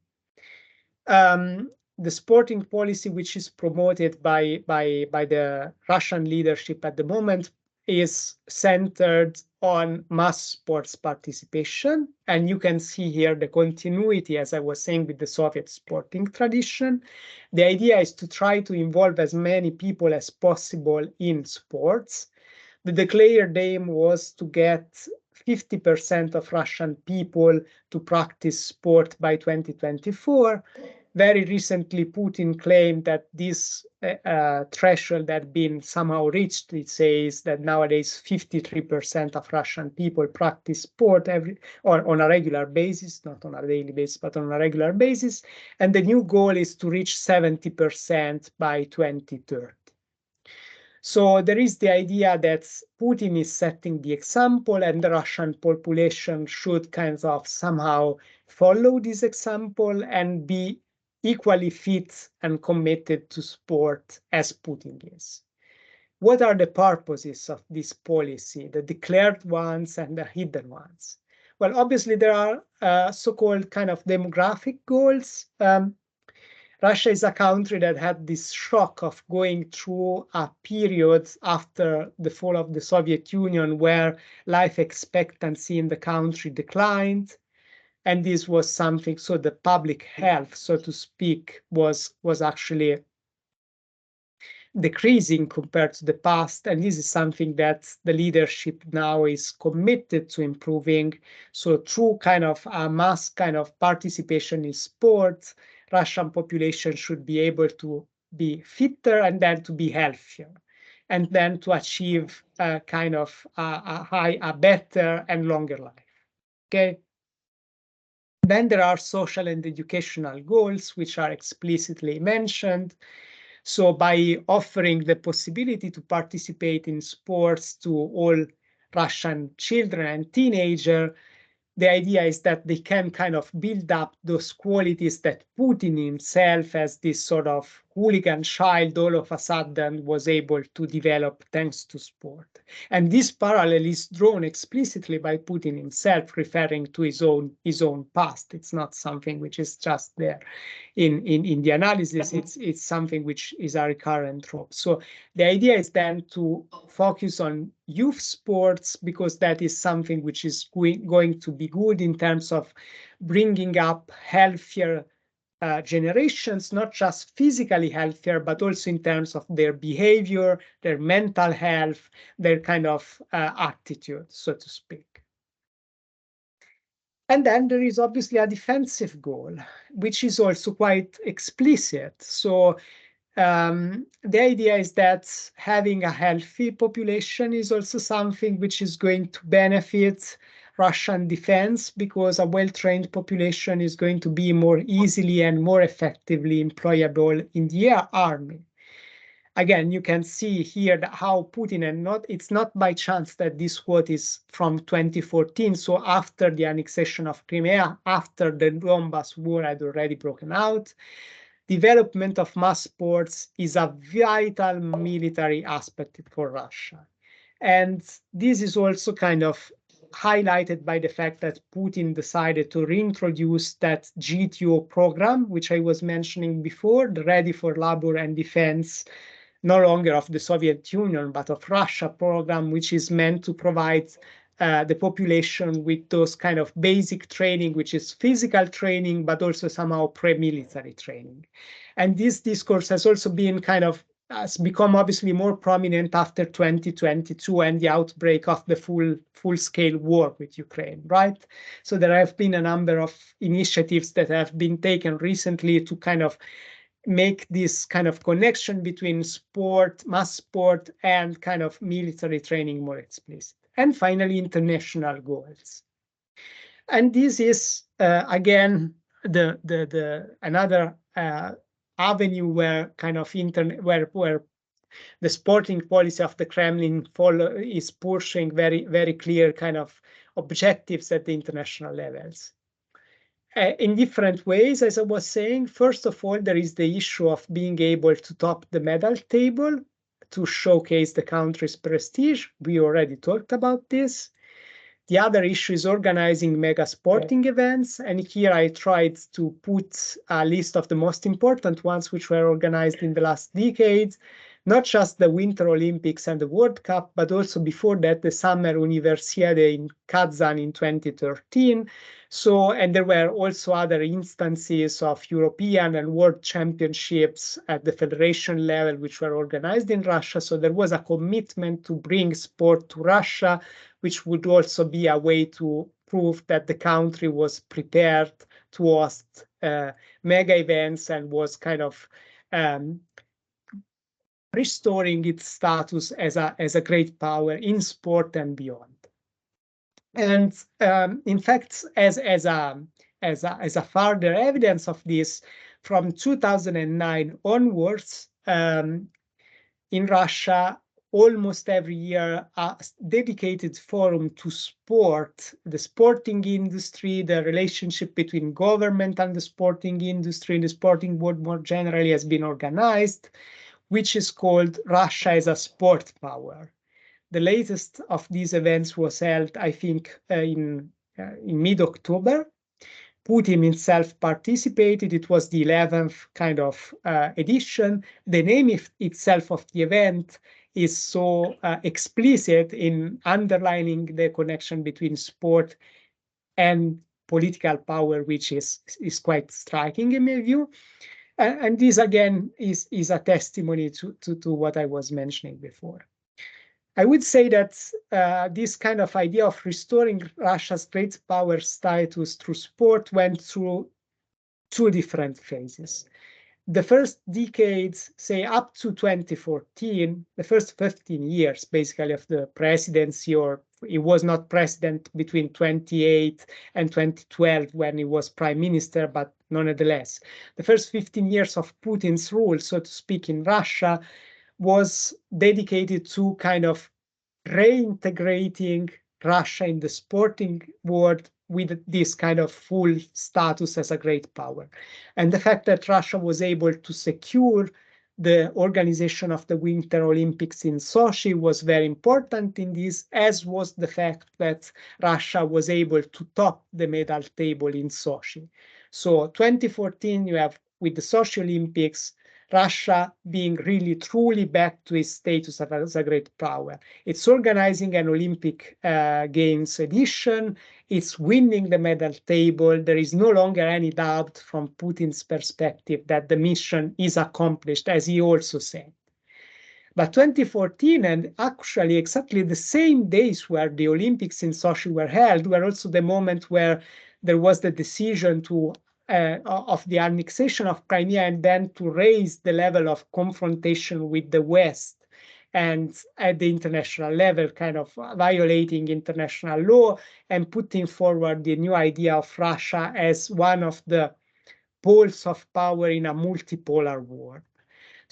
The sporting policy which is promoted by the Russian leadership at the moment is centered on mass sports participation. And you can see here the continuity, as I was saying, with the Soviet sporting tradition. The idea is to try to involve as many people as possible in sports. The declared aim was to get 50% of Russian people to practice sport by 2024. very recently, Putin claimed that this threshold had been somehow reached. It says that nowadays 53% of Russian people practice sport or on a regular basis, not on a daily basis, but on a regular basis. And the new goal is to reach 70% by 2030. So there is the idea that Putin is setting the example, and the Russian population should kind of somehow follow this example and be equally fit and committed to sport as Putin is. What are the purposes of this policy, the declared ones and the hidden ones? Well, obviously there are so-called kind of demographic goals. Russia is a country that had this shock of going through a period after the fall of the Soviet Union where life expectancy in the country declined. And this was something, so the public health, so to speak, was actually decreasing compared to the past. And this is something that the leadership now is committed to improving. So through kind of a mass kind of participation in sport, Russian population should be able to be fitter and then to be healthier, and then to achieve a kind of a better and longer life. Okay. Then there are social and educational goals, which are explicitly mentioned. So by offering the possibility to participate in sports to all Russian children and teenagers, the idea is that they can kind of build up those qualities that Putin himself, as this sort of hooligan child, all of a sudden was able to develop thanks to sport. And this parallel is drawn explicitly by Putin himself, referring to his own past. It's not something which is just there in the analysis. It's something which is a recurrent trope. So the idea is then to focus on youth sports, because that is something which is going to be good in terms of bringing up healthier generations, not just physically healthier, but also in terms of their behavior, their mental health, their kind of attitude, so to speak. And then there is obviously a defensive goal, which is also quite explicit. So the idea is that having a healthy population is also something which is going to benefit Russian defense, because a well-trained population is going to be more easily and more effectively employable in the army. Again, you can see here that how Putin, and it's not by chance that this quote is from 2014, so after the annexation of Crimea, after the Donbas war had already broken out. Development of mass sports is a vital military aspect for Russia. And this is also kind of highlighted by the fact that Putin decided to reintroduce that GTO program, which I was mentioning before, the Ready for Labor and Defense, no longer of the Soviet Union, but of Russia program, which is meant to provide the population with those kind of basic training, which is physical training, but also somehow pre-military training. And this discourse has also been kind of has become obviously more prominent after 2022 and the outbreak of the full-scale war with Ukraine, right? So there have been a number of initiatives that have been taken recently to kind of make this kind of connection between sport, mass sport, and kind of military training more explicit. And finally, international goals. And this is, again, another avenue where kind of where the sporting policy of the Kremlin is pushing very, very clear kind of objectives at the international levels. In different ways, as I was saying. First of all, there is the issue of being able to top the medal table to showcase the country's prestige. We already talked about this. The other issue is organizing mega sporting events. And here I tried to put a list of the most important ones which were organized in the last decades, not just the Winter Olympics and the World Cup, but also before that, the Summer Universiade in Kazan in 2013. So, and there were also other instances of European and World Championships at the federation level, which were organized in Russia. So there was a commitment to bring sport to Russia, which would also be a way to prove that the country was prepared to host mega events and was kind of restoring its status as a great power in sport and beyond. And in fact, as a further evidence of this, from 2009 onwards, in Russia, almost every year, a dedicated forum to sport, the sporting industry, the relationship between government and the sporting industry, and the sporting world more generally has been organized, which is called Russia as a sport power. The latest of these events was held, I think, in mid-October. Putin himself participated. It was the 11th kind of edition. The name itself of the event is so explicit in underlining the connection between sport and political power, which is quite striking in my view. And this, again, is a testimony to what I was mentioning before. I would say that this kind of idea of restoring Russia's great power status through sport went through two different phases. The first decades, say up to 2014, the first 15 years basically of the presidency, or he was not president between 2008 and 2012 when he was prime minister, but nonetheless, the first 15 years of Putin's rule, so to speak, in Russia was dedicated to kind of reintegrating Russia in the sporting world with this kind of full status as a great power. And the fact that Russia was able to secure the organization of the Winter Olympics in Sochi was very important in this, as was the fact that Russia was able to top the medal table in Sochi. So 2014, you have, with the Sochi Olympics, Russia being really truly back to its status as a great power. It's organizing an Olympic Games edition. It's winning the medal table. There is no longer any doubt from Putin's perspective that the mission is accomplished, as he also said. But 2014, and actually exactly the same days where the Olympics in Sochi were held, were also the moment where there was the decision of the annexation of Crimea, and then to raise the level of confrontation with the West and at the international level, kind of violating international law and putting forward the new idea of Russia as one of the poles of power in a multipolar world.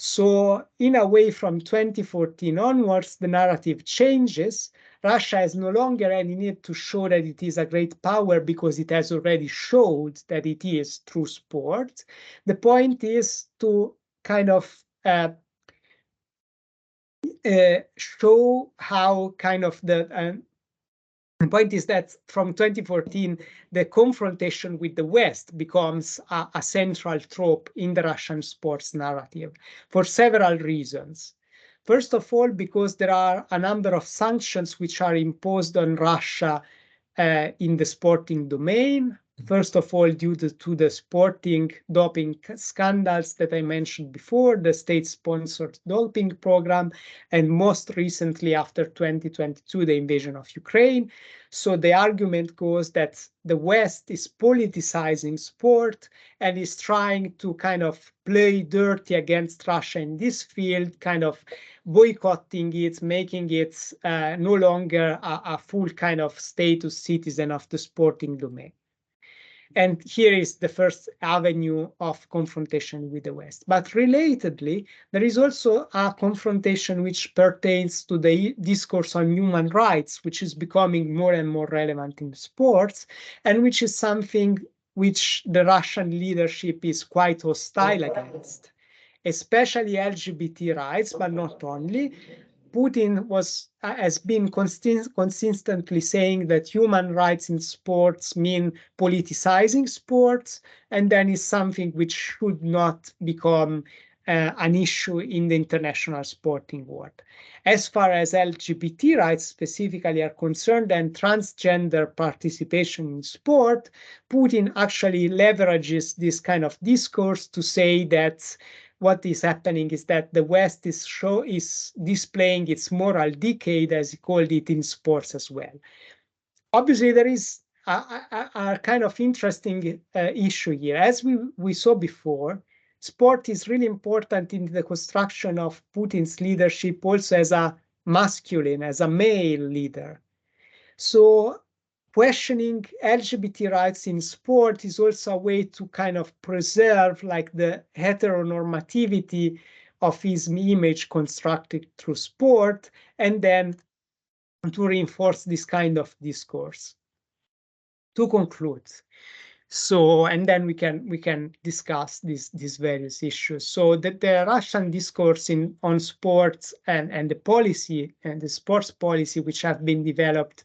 So in a way, from 2014 onwards, the narrative changes. Russia has no longer any need to show that it is a great power because it has already showed that it is through sport. The point is to kind of show how kind of the point is that from 2014, the confrontation with the West becomes a central trope in the Russian sports narrative for several reasons. First of all, because there are a number of sanctions which are imposed on Russia in the sporting domain. First of all, due to the sporting doping scandals that I mentioned before, the state-sponsored doping program, and most recently, after 2022, the invasion of Ukraine. So the argument goes that the West is politicizing sport and is trying to kind of play dirty against Russia in this field, kind of boycotting it, making it no longer a full kind of status citizen of the sporting domain. And here is the first avenue of confrontation with the West. But relatedly, there is also a confrontation which pertains to the discourse on human rights, which is becoming more and more relevant in sports, and which is something which the Russian leadership is quite hostile against, especially LGBT rights, but not only. Putin has been consistently saying that human rights in sports mean politicizing sports, and then is something which should not become an issue in the international sporting world. As far as LGBT rights specifically are concerned and transgender participation in sport, Putin actually leverages this kind of discourse to say that what is happening is that the West is displaying its moral decade, as he called it, in sports as well. Obviously, there is are kind of interesting issue here. As we saw before, sport is really important in the construction of Putin's leadership, also as a masculine, as a male leader. So questioning LGBT rights in sport is also a way to kind of preserve like the heteronormativity of his image constructed through sport, and then to reinforce this kind of discourse. To conclude, so and then we can discuss these various issues. So the Russian discourse on sports and the policy and the sports policy which have been developed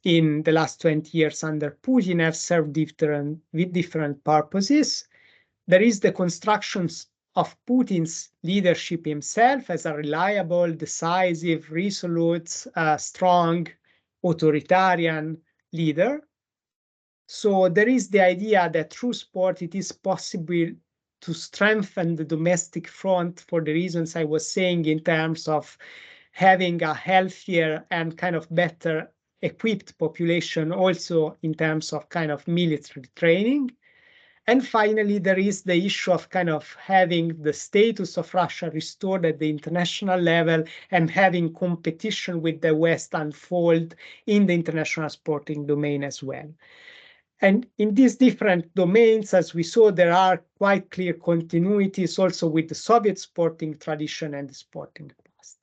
in the last 20 years under Putin have served different purposes. There is the construction of Putin's leadership himself as a reliable, decisive, resolute, strong, authoritarian leader. So there is the idea that through sport, it is possible to strengthen the domestic front for the reasons I was saying in terms of having a healthier and kind of better equipped population, also in terms of kind of military training. And finally, there is the issue of kind of having the status of Russia restored at the international level and having competition with the West unfold in the international sporting domain as well. And in these different domains, as we saw, there are quite clear continuities also with the Soviet sporting tradition and the sporting past.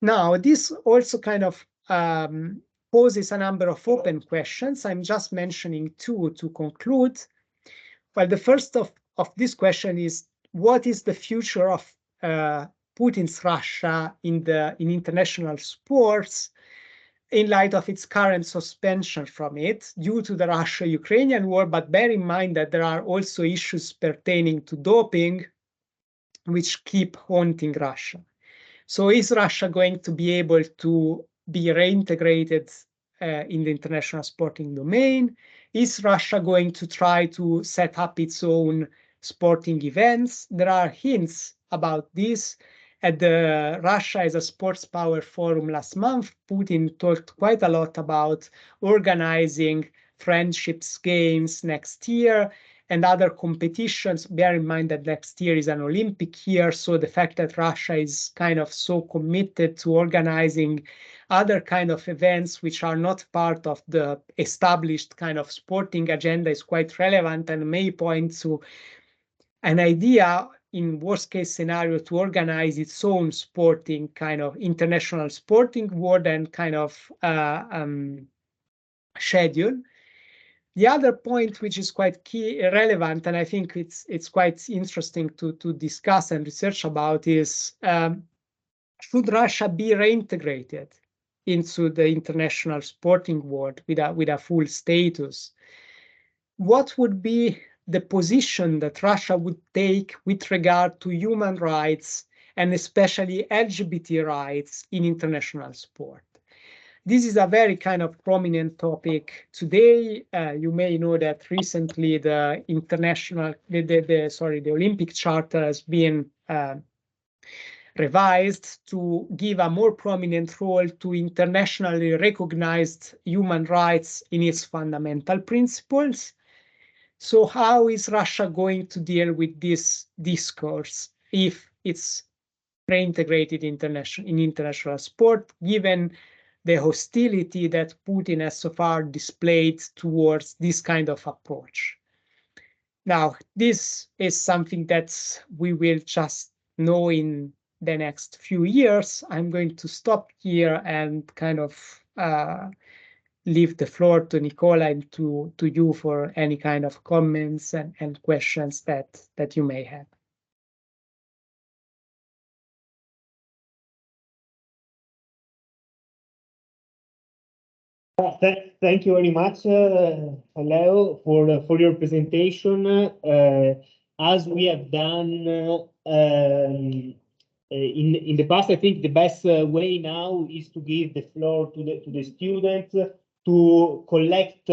Now, this also kind of poses a number of open questions. I'm just mentioning two to conclude. Well, the first of this question is, what is the future of Putin's Russia in international sports in light of its current suspension from it due to the Russia-Ukrainian war? But bear in mind that there are also issues pertaining to doping, which keep haunting Russia. So is Russia going to be able to be reintegrated in the international sporting domain? Is Russia going to try to set up its own sporting events? There are hints about this. At the Russia as a Sports Power Forum last month, Putin talked quite a lot about organizing friendships games next year and other competitions. Bear in mind that next year is an Olympic year, so the fact that Russia is kind of so committed to organizing other kind of events which are not part of the established kind of sporting agenda is quite relevant and may point to an idea in worst case scenario to organize its own sporting kind of international sporting world and kind of schedule. The other point, which is quite relevant, and I think it's quite interesting to discuss and research about, is should Russia be reintegrated into the international sporting world with a full status? What would be the position that Russia would take with regard to human rights and especially LGBT rights in international sport? This is a very kind of prominent topic today. You may know that recently the Olympic Charter has been revised to give a more prominent role to internationally recognized human rights in its fundamental principles. So how is Russia going to deal with this discourse if it's reintegrated in international sport, given the hostility that Putin has so far displayed towards this kind of approach? Now, this is something that we will just know in the next few years. I'm going to stop here and kind of leave the floor to Nicola and to you for any kind of comments and questions that you may have. Thank you very much, Leo, for your presentation. As we have done in the past, I think the best way now is to give the floor to the students to collect,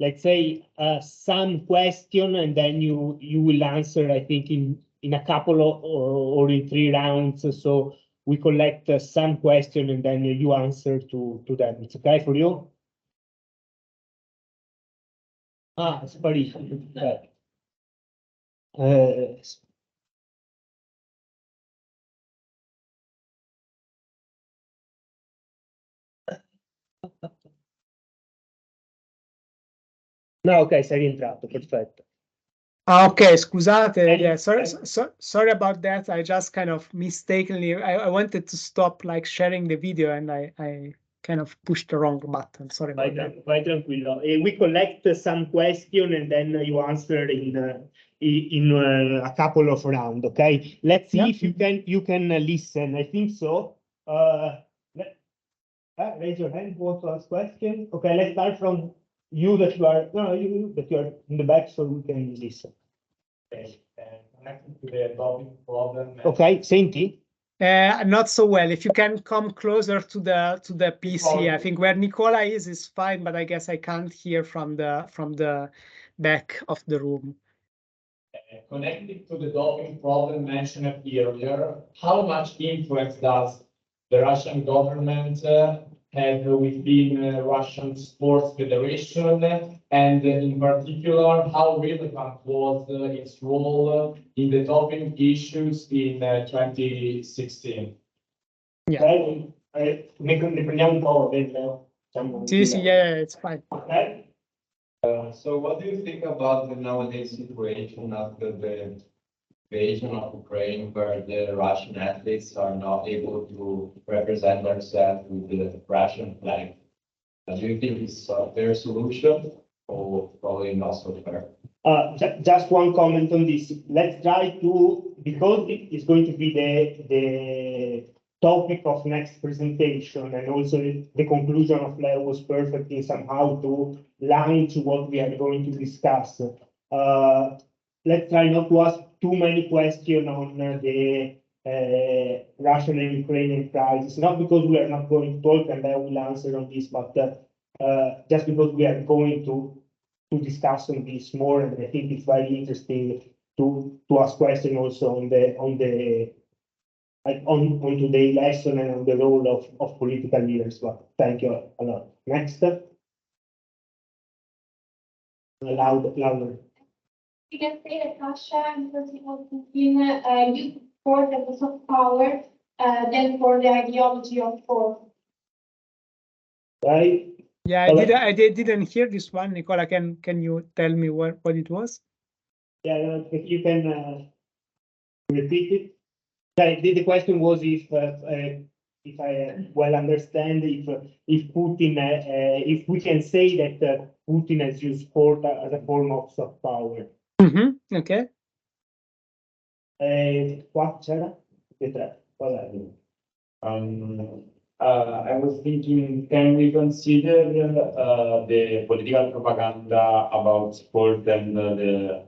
let's say, some question, and then you will answer, I think, in a couple or in 3 rounds. So we collect some question and then you answer to them. It's okay for you? Ah, sparisce. No, ok, sei rientrato, perfetto. Ah, ok, scusate. Yeah, sorry about that. I just kind of mistakenly, I wanted to stop like sharing the video and I kind of pushed the wrong button. Sorry about that. Vai tranquillo. We collect some question and then you answer in a couple of rounds. Okay. Let's see if you can listen. I think so. Raise your hand. Want to ask question? Okay. Let's start from you that you are that you are in the back, so we can listen. Okay. Connected to the topic problem. Okay. Senti? Not so well. If you can come closer to the PC, I think where Nicola is fine, but I guess I can't hear from the back of the room. Connected to the doping problem mentioned earlier, how much influence does the Russian government have within Russian Sports Federation, and in particular, how relevant was its role in the doping issues in 2016? Yeah. Ne prendiamo un po', diciamo, Yeah, it's fine. Okay. So what do you think about the nowadays situation after the invasion of Ukraine, where the Russian athletes are not able to represent themselves with the Russian flag? Do you think it's a fair solution or probably not so fair? Just one comment on this. Let's try to, because it is going to be the topic of next presentation, and also the conclusion of Leo was perfect in somehow to launch what we are going to discuss. Let's try not to ask too many questions on the Russian and Ukrainian crisis, not because we are not going to talk and I will answer on this, but just because we are going to discuss on this more, and I think it's very interesting to ask questions also on today's lesson and on the role of political leaders. But thank you a lot. Next. Louder. You can say that Russia and Vladimir Putin used sport as a soft power than for the ideology of sport. Right? Yeah, I didn't hear this one. Nicola, can you tell me what it was? Yeah, if you can repeat it. The question was if I well understand, if Putin, if we can say that Putin has used sport as a form of soft power. Mm-hmm. Okay. Qua c'era? I was thinking, can we consider the political propaganda about sport and the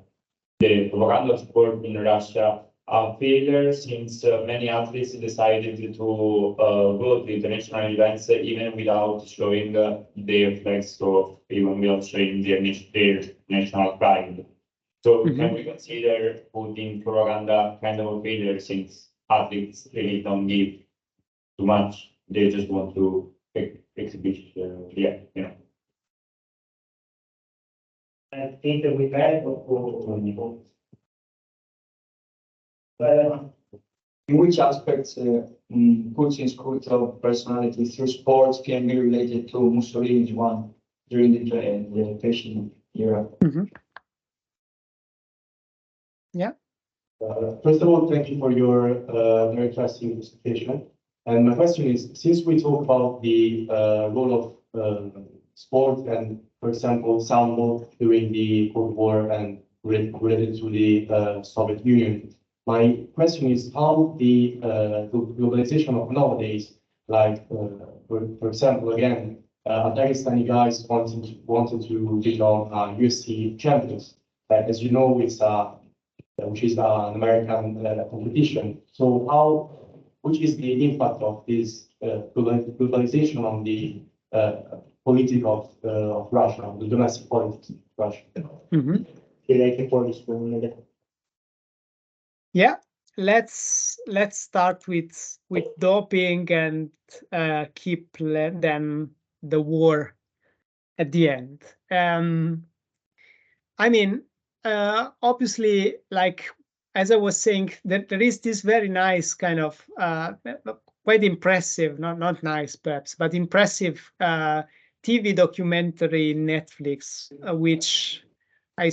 propaganda of sport in Russia a failure, since many athletes decided to go to international events even without showing their flags, or even without showing their national pride? So can we consider Putin propaganda kind of a failure, since athletes really don't give too much? They just want to exhibit, I think that we had in which aspects Putin's cult of personality through sports can be related to Mussolini's one during the fascist era? Mm-hmm. Yeah. First of all, thank you for your very interesting presentation. And my question is, since we talk about the role of sport and, for example, sambo during the Cold War and related to the Soviet Union, my question is how the globalization of nowadays, like, for example, again, Dagestani guys wanted to become UFC champions. As you know, it's which is an American competition. So which is the impact of this globalization on the politics of Russia, the domestic politics of Russia? Mm-hmm. Yeah, let's start with doping and keep then the war at the end. I mean, obviously, like, as I was saying, that there is this very nice kind of quite impressive, not nice perhaps, but impressive TV documentary in Netflix, which I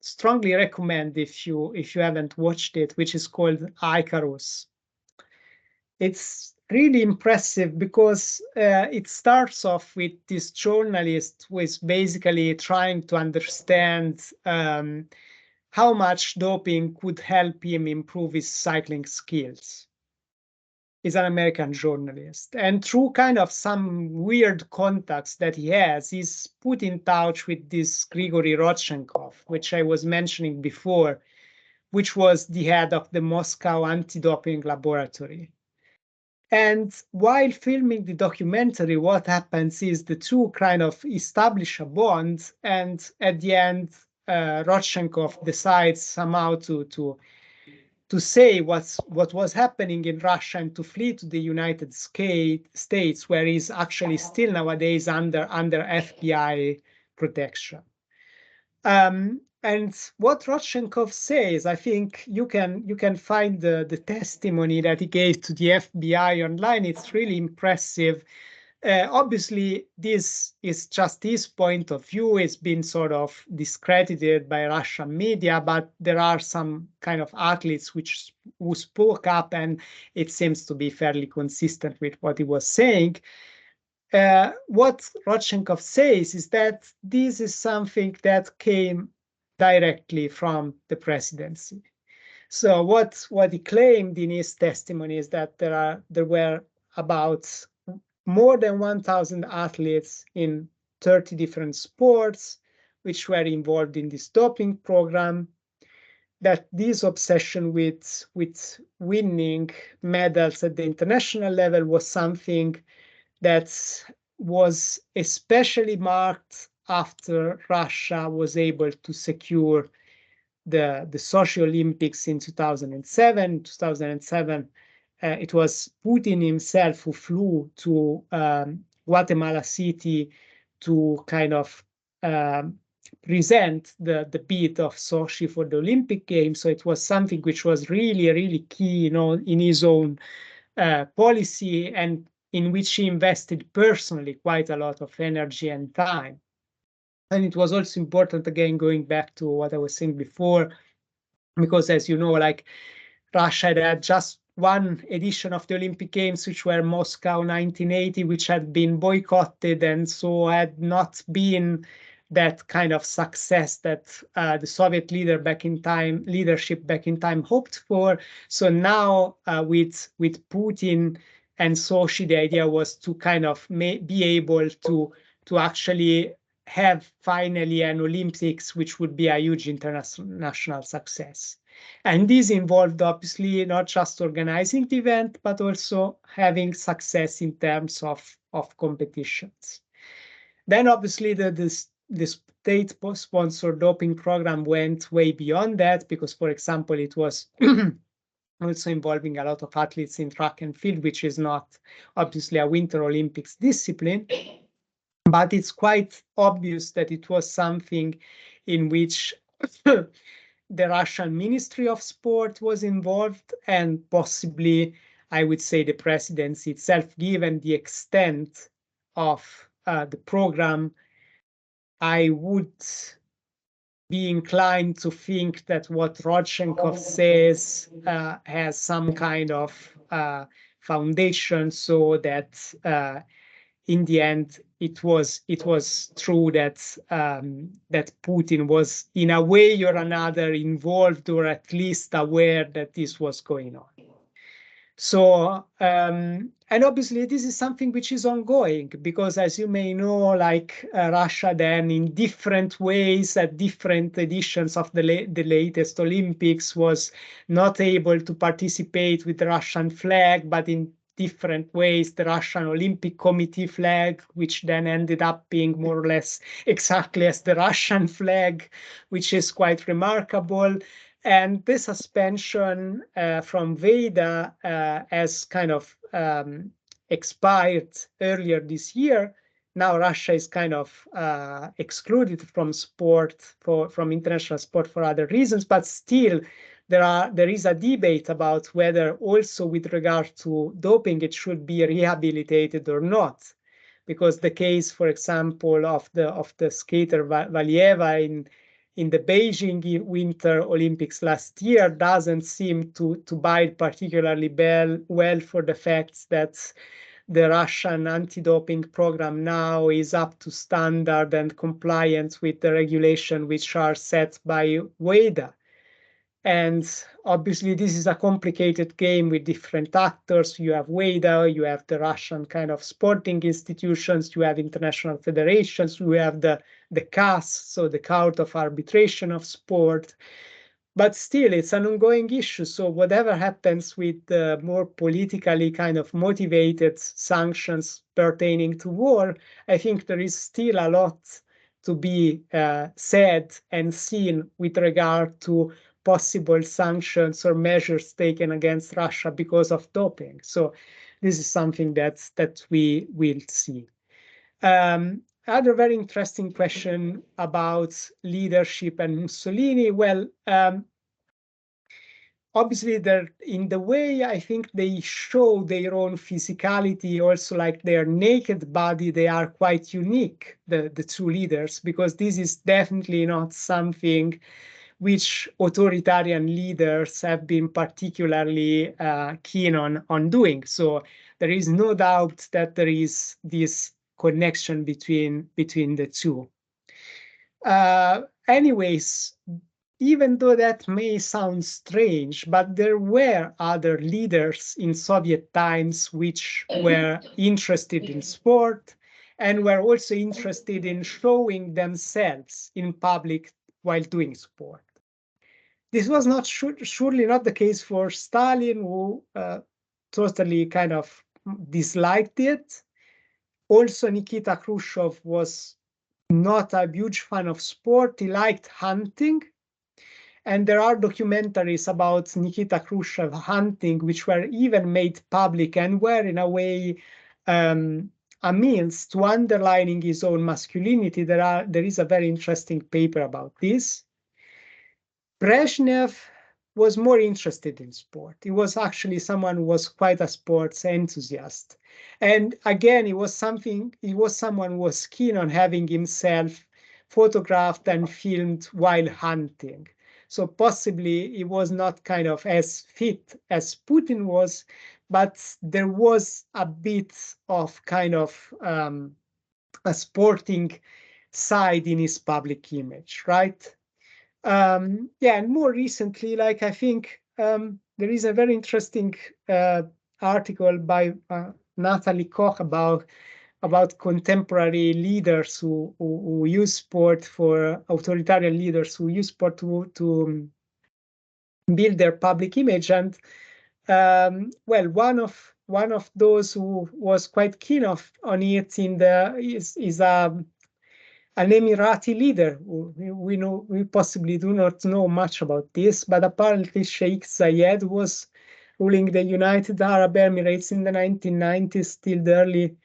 strongly recommend if you haven't watched it, which is called Icarus. It's really impressive because it starts off with this journalist who is basically trying to understand how much doping could help him improve his cycling skills. He's an American journalist, and through kind of some weird contacts that he has, he's put in touch with this Grigory Rodchenkov, which I was mentioning before, which was the head of the Moscow anti-doping laboratory. And while filming the documentary, what happens is the two kind of establish a bond, and at the end, Rodchenkov decides somehow to say what was happening in Russia and to flee to the United States, where he's actually still nowadays under FBI protection. And what Rodchenkov says, I think you can find the testimony that he gave to the FBI online. It's really impressive. Obviously, this is just his point of view. It's been sort of discredited by Russian media, but there are some kind of athletes who spoke up, and it seems to be fairly consistent with what he was saying. What Rodchenkov says is that this is something that came directly from the presidency. So what he claimed in his testimony is that there were about more than 1,000 athletes in 30 different sports which were involved in this doping program, that this obsession with winning medals at the international level was something that was especially marked after Russia was able to secure the Sochi Olympics in 2007. 2007, it was Putin himself who flew to Guatemala City to kind of present the bid of Sochi for the Olympic Games. So it was something which was really, really key, in his own policy, and in which he invested personally quite a lot of energy and time. And it was also important, again, going back to what I was saying before, because as you know, like Russia had just one edition of the Olympic Games, which were Moscow 1980, which had been boycotted, and so had not been that kind of success that the Soviet leadership back in time hoped for. So now with Putin and Sochi, the idea was to kind of be able to actually have finally an Olympics, which would be a huge international success. And this involved obviously not just organizing the event, but also having success in terms of competitions. Then obviously the state-sponsored doping program went way beyond that, because, for example, it was also involving a lot of athletes in track and field, which is not obviously a Winter Olympics discipline. But it's quite obvious that it was something in which the Russian Ministry of Sport was involved, and possibly, I would say, the presidency itself, given the extent of the program. I would be inclined to think that what Rodchenkov says has some kind of foundation, so that in the end, it was true that that Putin was in a way or another involved, or at least aware that this was going on. So, and obviously this is something which is ongoing, because as you may know, like Russia then in different ways at different editions of the latest Olympics was not able to participate with the Russian flag, but in different ways the Russian Olympic Committee flag, which then ended up being more or less exactly as the Russian flag, which is quite remarkable. And the suspension from VEDA has kind of expired earlier this year. now Russia is kind of excluded from sport, from international sport for other reasons, but still there is a debate about whether also with regard to doping it should be rehabilitated or not, because the case, for example, of the skater Valieva in the Beijing Winter Olympics last year doesn't seem to bide particularly well for the fact that the Russian anti-doping program now is up to standard and compliant with the regulation which are set by WADA. And obviously this is a complicated game with different actors. You have WADA, you have the Russian kind of sporting institutions, you have international federations, you have the CAS, so the Court of Arbitration of Sport. But still, it's an ongoing issue. So whatever happens with the more politically kind of motivated sanctions pertaining to war, I think there is still a lot to be said and seen with regard to possible sanctions or measures taken against Russia because of doping. So this is something that we will see. Other very interesting question about leadership and Mussolini. Well, obviously, in the way I think they show their own physicality, also like their naked body, they are quite unique, the two leaders, because this is definitely not something which authoritarian leaders have been particularly keen on doing. So there is no doubt that there is this connection between the two. Anyways, even though that may sound strange, but there were other leaders in Soviet times which were interested in sport and were also interested in showing themselves in public while doing sport. This was not surely not the case for Stalin, who totally kind of disliked it. Also, Nikita Khrushchev was not a huge fan of sport. He liked hunting. And there are documentaries about Nikita Khrushchev hunting, which were even made public and were in a way a means to underlining his own masculinity. There is a very interesting paper about this. Brezhnev was more interested in sport. He was actually someone who was quite a sports enthusiast. And again, he was someone who was keen on having himself photographed and filmed while hunting. So possibly he was not kind of as fit as Putin was, but there was a bit of kind of a sporting side in his public image, right? Yeah, and more recently, like I think there is a very interesting article by Natalie Koch about contemporary leaders who use sport for authoritarian leaders who use sport to build their public image. And well, one of those who was quite keen on it is an Emirati leader. We possibly do not know much about this, but apparently Sheikh Zayed was ruling the United Arab Emirates in the 1990s till the early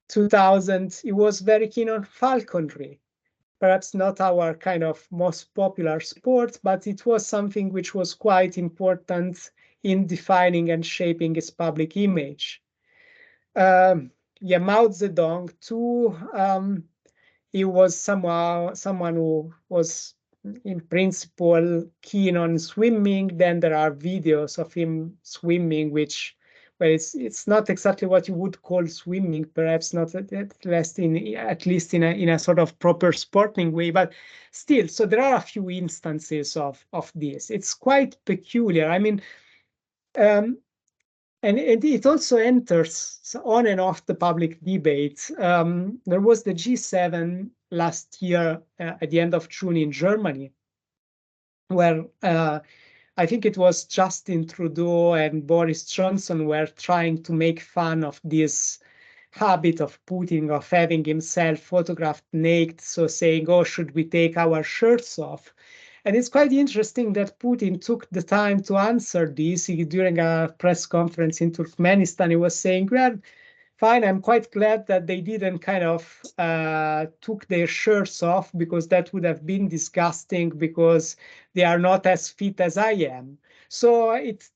2000s. He was very keen on falconry, perhaps not our kind of most popular sport, but it was something which was quite important in defining and shaping his public image. Mao Zedong too. He was someone who was in principle keen on swimming. Then there are videos of him swimming, which, well, it's not exactly what you would call swimming, perhaps not at least in a sort of proper sporting way, but still. So there are a few instances of this. It's quite peculiar. I mean, and it also enters on and off the public debate. There was the G7 last year at the end of June in Germany, where I think it was Justin Trudeau and Boris Johnson were trying to make fun of this habit of Putin of having himself photographed naked, so saying, oh, should we take our shirts off? And it's quite interesting that Putin took the time to answer this during a press conference in Turkmenistan. He was saying, well, fine. I'm quite glad that they didn't kind of took their shirts off, because that would have been disgusting, because they are not as fit as I am. So it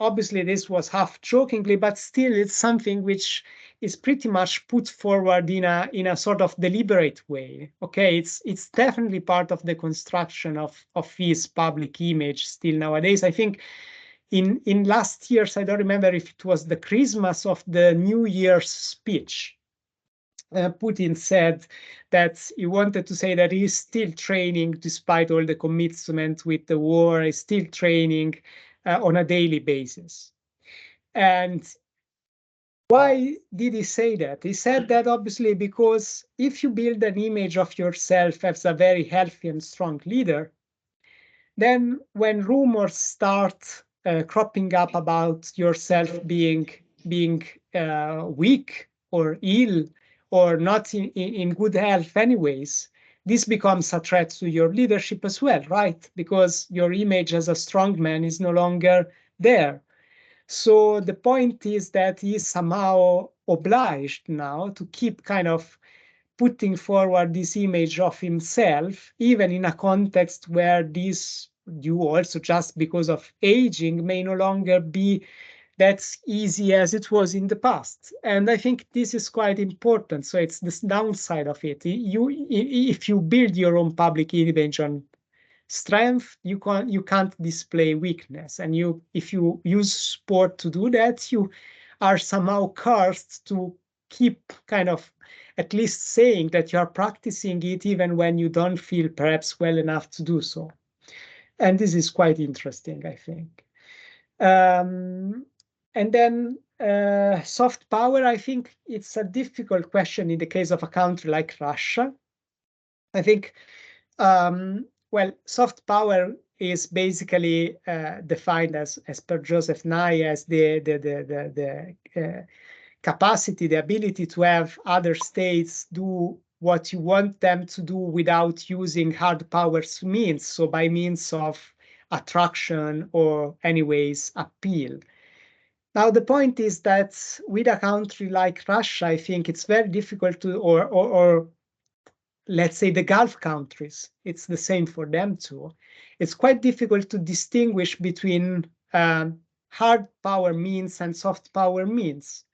obviously this was half jokingly, but still it's something which is pretty much put forward in a sort of deliberate way. Okay, it's definitely part of the construction of his public image still nowadays. I think in last year's, I don't remember if it was the Christmas of the New Year's speech, Putin said that he wanted to say that he's still training despite all the commitment with the war. He's still training on a daily basis. And why did he say that? He said that obviously because if you build an image of yourself as a very healthy and strong leader, then when rumors start cropping up about yourself being weak or ill or not in good health anyways, this becomes a threat to your leadership as well, right? Because your image as a strong man is no longer there. So the point is that he is somehow obliged now to keep kind of putting forward this image of himself, even in a context where this you also, just because of aging, may no longer be that easy as it was in the past. And I think this is quite important. So it's this downside of it. If you build your own public image on strength, you can't display weakness. And if you use sport to do that, you are somehow cursed to keep kind of at least saying that you are practicing it even when you don't feel perhaps well enough to do so. And this is quite interesting, I think. And then soft power, I think it's a difficult question in the case of a country like Russia. I think, well, soft power is basically defined as per Joseph Nye as the capacity, the ability to have other states do what you want them to do without using hard powers means, so by means of attraction or anyways appeal. Now, the point is that with a country like Russia, I think it's very difficult to, or let's say the Gulf countries, it's the same for them too. It's quite difficult to distinguish between hard power means and soft power means.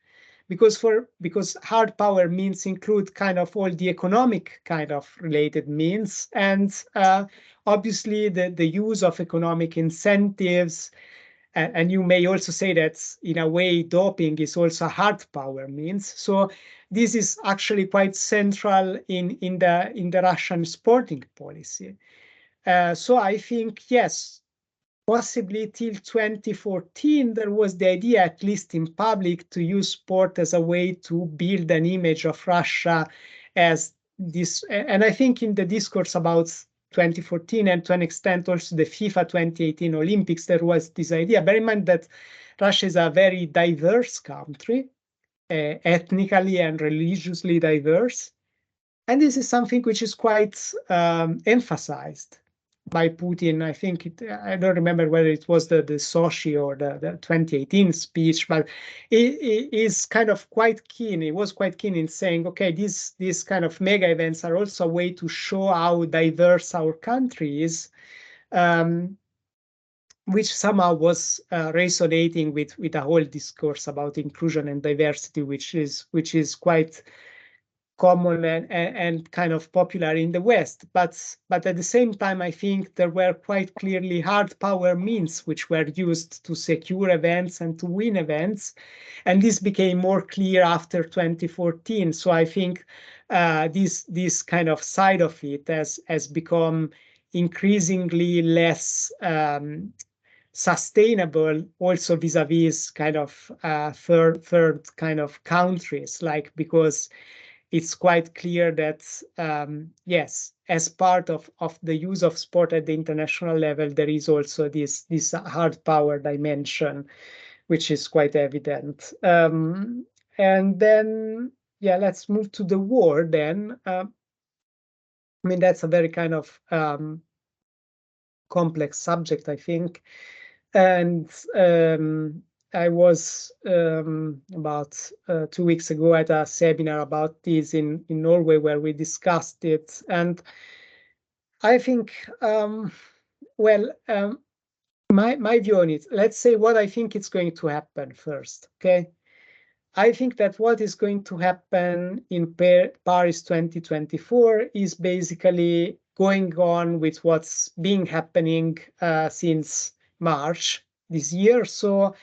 Because hard power means include kind of all the economic kind of related means, and obviously the use of economic incentives, and you may also say that in a way doping is also a hard power means. So this is actually quite central in the Russian sporting policy. So I think yes, possibly till 2014, there was the idea, at least in public, to use sport as a way to build an image of Russia as this. And I think in the discourse about 2014 and to an extent also the FIFA 2018 Olympics, there was this idea. Bear in mind that Russia is a very diverse country, ethnically and religiously diverse. And this is something which is quite emphasized by Putin. I think I don't remember whether it was the Sochi or the 2018 speech, but it is kind of quite keen. It was quite keen in saying, okay, these kind of mega events are also a way to show how diverse our country is, which somehow was resonating with a whole discourse about inclusion and diversity, which is quite common and kind of popular in the West. But at the same time, I think there were quite clearly hard power means which were used to secure events and to win events. And this became more clear after 2014. So I think this kind of side of it has become increasingly less sustainable, also vis-a-vis kind of third kind of countries, like, because it's quite clear that, yes, as part of the use of sport at the international level, there is also this hard power dimension, which is quite evident. And then, yeah, let's move to the war then. I mean, that's a very kind of complex subject, I think. And I was about 2 weeks ago at a seminar about this in Norway where we discussed it. And I think, my view on it, let's say what I think is going to happen first, okay? I think that what is going to happen in Paris 2024 is basically going on with what's been happening since March this year. So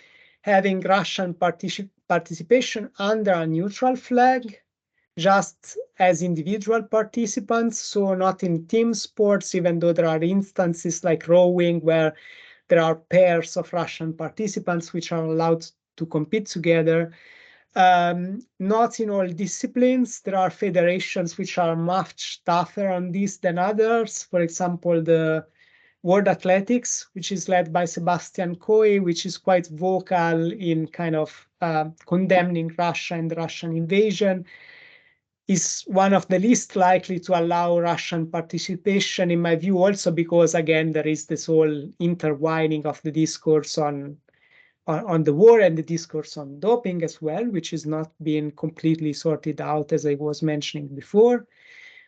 having Russian participation under a neutral flag, just as individual participants, so not in team sports, even though there are instances like rowing where there are pairs of Russian participants which are allowed to compete together. Not in all disciplines. There are federations which are much tougher on this than others. For example, the World Athletics, which is led by Sebastian Coe, which is quite vocal in kind of condemning Russia and the Russian invasion, is one of the least likely to allow Russian participation, in my view, also because, again, there is this whole intertwining of the discourse on the war and the discourse on doping as well, which is not being completely sorted out, as I was mentioning before.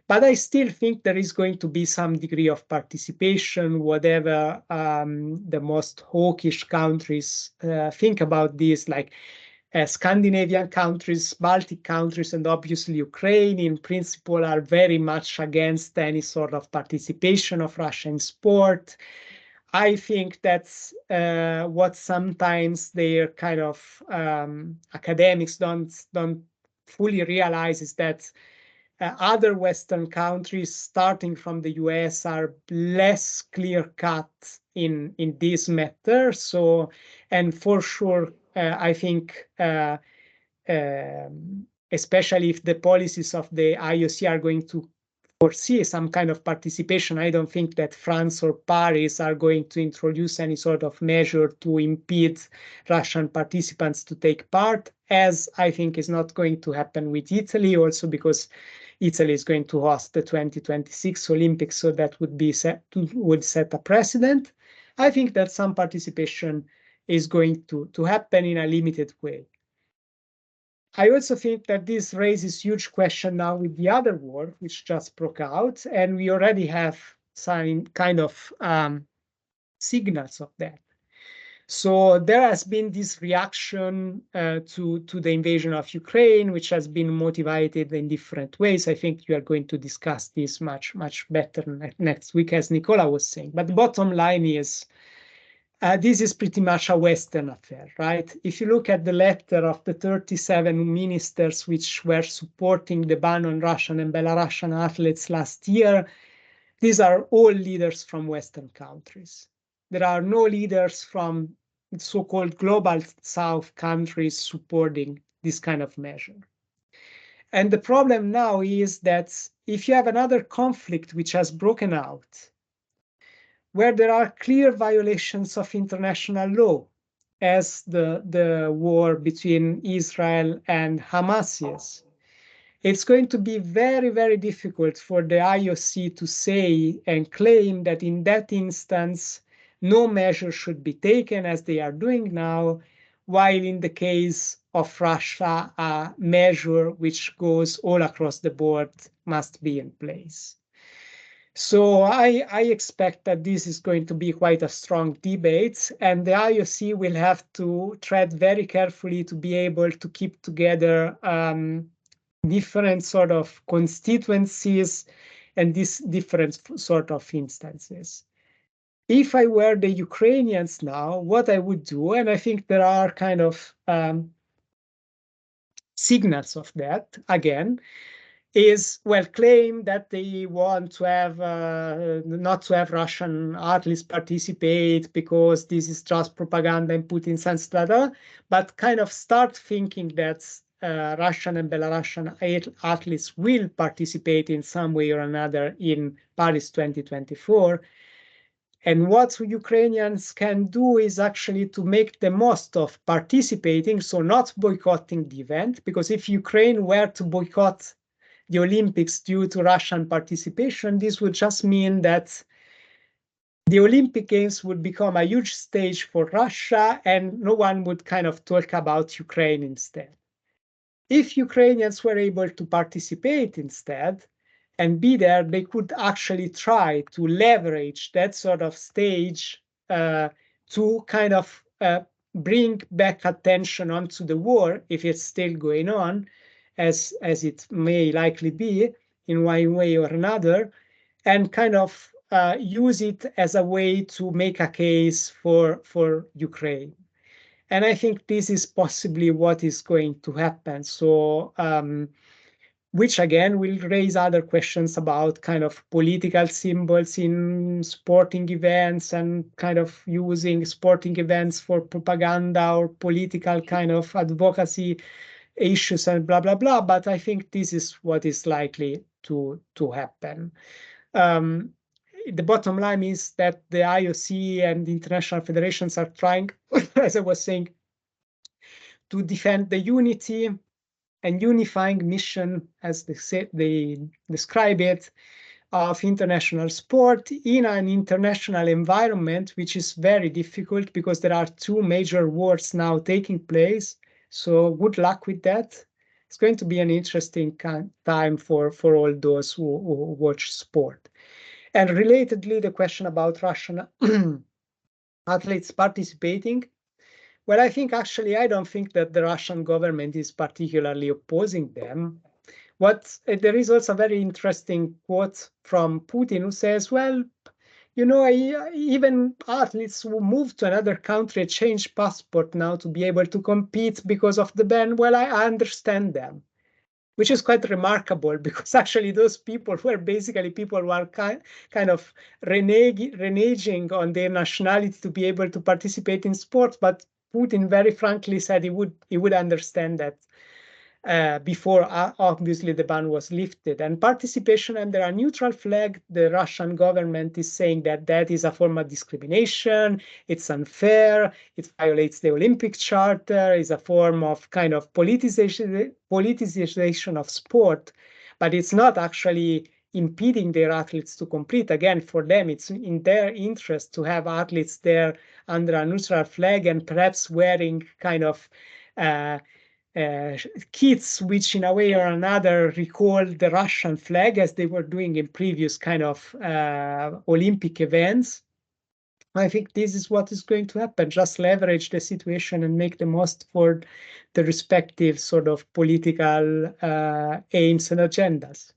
But I still think there is going to be some degree of participation, whatever the most hawkish countries think about this, like Scandinavian countries, Baltic countries, and obviously Ukraine, in principle, are very much against any sort of participation of Russia in sport. I think that's what sometimes their kind of academics don't fully realize is that other Western countries, starting from the US, are less clear-cut in this matter. So, and for sure, I think, especially if the policies of the IOC are going to foresee some kind of participation, I don't think that France or Paris are going to introduce any sort of measure to impede Russian participants to take part, as I think is not going to happen with Italy, also because Italy is going to host the 2026 Olympics, so that would set a precedent. I think that some participation is going to happen in a limited way. I also think that this raises huge question now with the other war, which just broke out, and we already have some kind of signals of that. So there has been this reaction to the invasion of Ukraine, which has been motivated in different ways. I think you are going to discuss this much better next week, as Nicola was saying. But the bottom line is, this is pretty much a Western affair, right? If you look at the letter of the 37 ministers which were supporting the ban on Russian and Belarusian athletes last year, these are all leaders from Western countries. There are no leaders from so-called global South countries supporting this kind of measure. And the problem now is that if you have another conflict which has broken out, where there are clear violations of international law, as the war between Israel and Hamas is, it's going to be very, very difficult for the IOC to say and claim that in that instance, no measure should be taken as they are doing now, while in the case of Russia, a measure which goes all across the board must be in place. So I expect that this is going to be quite a strong debate, and the IOC will have to tread very carefully to be able to keep together different sort of constituencies and these different sort of instances. If I were the Ukrainians now, what I would do, and I think there are kind of signals of that, again, is, well, claim that they want to have not to have Russian athletes participate because this is just propaganda in Putin's sense, but kind of start thinking that Russian and Belarusian athletes will participate in some way or another in Paris 2024. And what Ukrainians can do is actually to make the most of participating, so not boycotting the event, because if Ukraine were to boycott the Olympics due to Russian participation, this would just mean that the Olympic Games would become a huge stage for Russia, and no one would kind of talk about Ukraine instead. If Ukrainians were able to participate instead and be there, they could actually try to leverage that sort of stage to kind of bring back attention onto the war, if it's still going on, as it may likely be in one way or another, and kind of use it as a way to make a case for Ukraine. And I think this is possibly what is going to happen. So, which again will raise other questions about kind of political symbols in sporting events and kind of using sporting events for propaganda or political kind of advocacy issues and blah, blah, blah. But I think this is what is likely to happen. The bottom line is that the IOC and the international federations are trying, as I was saying, to defend the unity and unifying mission, as they describe it, of international sport in an international environment, which is very difficult because there are two major wars now taking place. So good luck with that. It's going to be an interesting time for all those who watch sport. And relatedly, the question about Russian athletes participating. Well, I think actually, I don't think that the Russian government is particularly opposing them. There is also a very interesting quote from Putin who says, well, you know, even athletes who move to another country change passport now to be able to compete because of the ban. Well, I understand them, which is quite remarkable because actually those people were basically people who are kind of reneging on their nationality to be able to participate in sports. But Putin very frankly said he would understand that before obviously the ban was lifted. And participation under a neutral flag, the Russian government is saying that that is a form of discrimination, it's unfair, it violates the Olympic Charter, is a form of kind of politicization of sport, but it's not actually impeding their athletes to compete. Again, for them, it's in their interest to have athletes there under a neutral flag and perhaps wearing kind of kits which in a way or another recall the Russian flag, as they were doing in previous kind of Olympic events. I think this is what is going to happen. Just leverage the situation and make the most for the respective sort of political aims and agendas.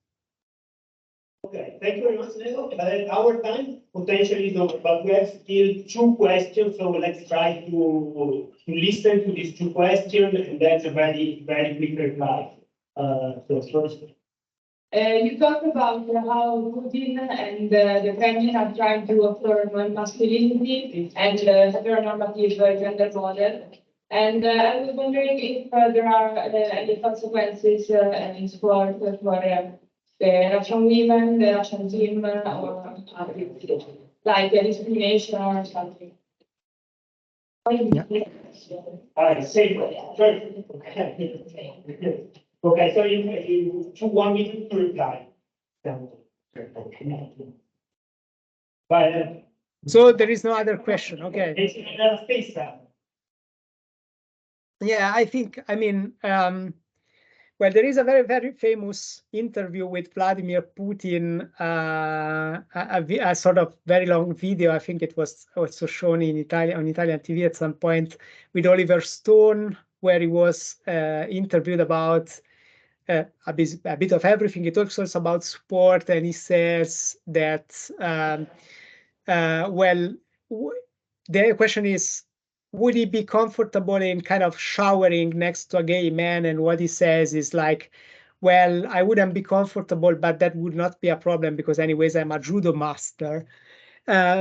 Okay, thank you very much, Leo. Our time potentially is over, but we have still 2 questions, so let's try to listen to these 2 questions, and that's a very, very quick reply. So first. You talked about how Putin and the Kremlin are trying to affirm masculinity and heteronormative gender model. And I was wondering if there are any consequences in sport for the Russian women, the Russian team, or like discrimination or something. Okay, so you 1 minute to reply. But, so there is no other question. Okay. It's another space time. Yeah, I think, I mean, well, there is a very, very famous interview with Vladimir Putin, a sort of very long video. I think it was also shown in on Italian TV at some point with Oliver Stone, where he was interviewed about a bit of everything. He talks also about sport, and he says that, well, the question is, would he be comfortable in kind of showering next to a gay man? And what he says is like, well, I wouldn't be comfortable, but that would not be a problem because anyways, I'm a judo master.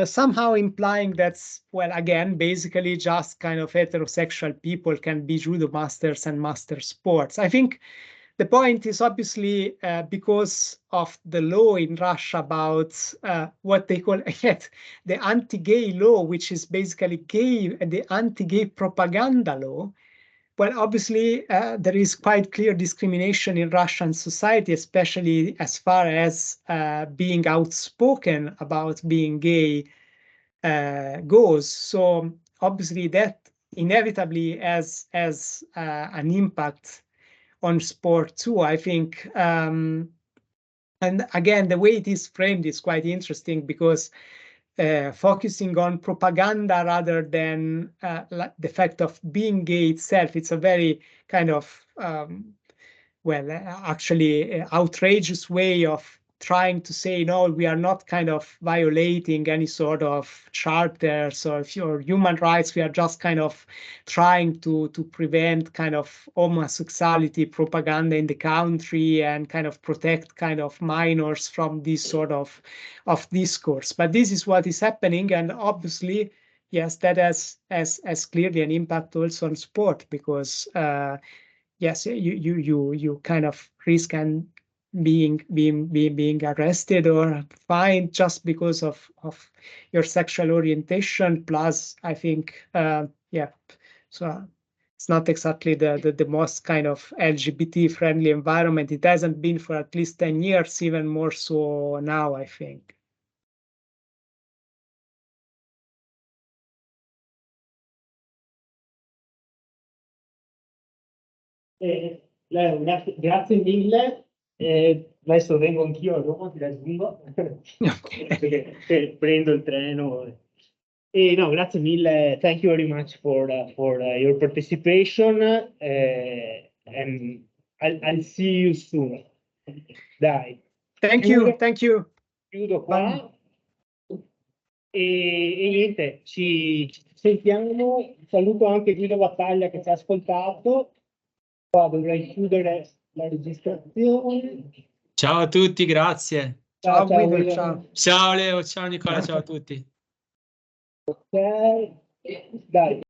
Somehow implying that's, well, again, basically just kind of heterosexual people can be judo masters and master sports. I think the point is obviously because of the law in Russia about what they call the anti-gay law, which is basically the anti-gay propaganda law. Well, obviously, there is quite clear discrimination in Russian society, especially as far as being outspoken about being gay goes. So obviously that inevitably has an impact on sport too, I think. And again, the way it is framed is quite interesting because focusing on propaganda rather than the fact of being gay itself, it's a very kind of, actually outrageous way of trying to say, no, we are not kind of violating any sort of charters or human rights. We are just kind of trying to prevent kind of homosexuality propaganda in the country and kind of protect kind of minors from this sort of discourse. But this is what is happening, and obviously, yes, that has clearly an impact also on sport, because yes, you kind of risk and being arrested or fined just because of your sexual orientation. Plus, I think, yeah, so it's not exactly the most kind of LGBT friendly environment. It hasn't been for at least 10 years, even more so now, I think. Grazie mille. Adesso vengo anch'io a Roma, ti raggiungo, perché prendo il treno. No, grazie mille. Thank you very much for your participation, and I'll see you soon. Dai. Thank you. Chiudo qua. E niente, ci sentiamo. Saluto anche Guido Battaglia che ci ha ascoltato. Qua dovrei chiudere la registrazione. Ciao a tutti, grazie. Ciao Guido, Guido. ciao. Ciao Leo, ciao Nicola, ciao a tutti. Ok, dai.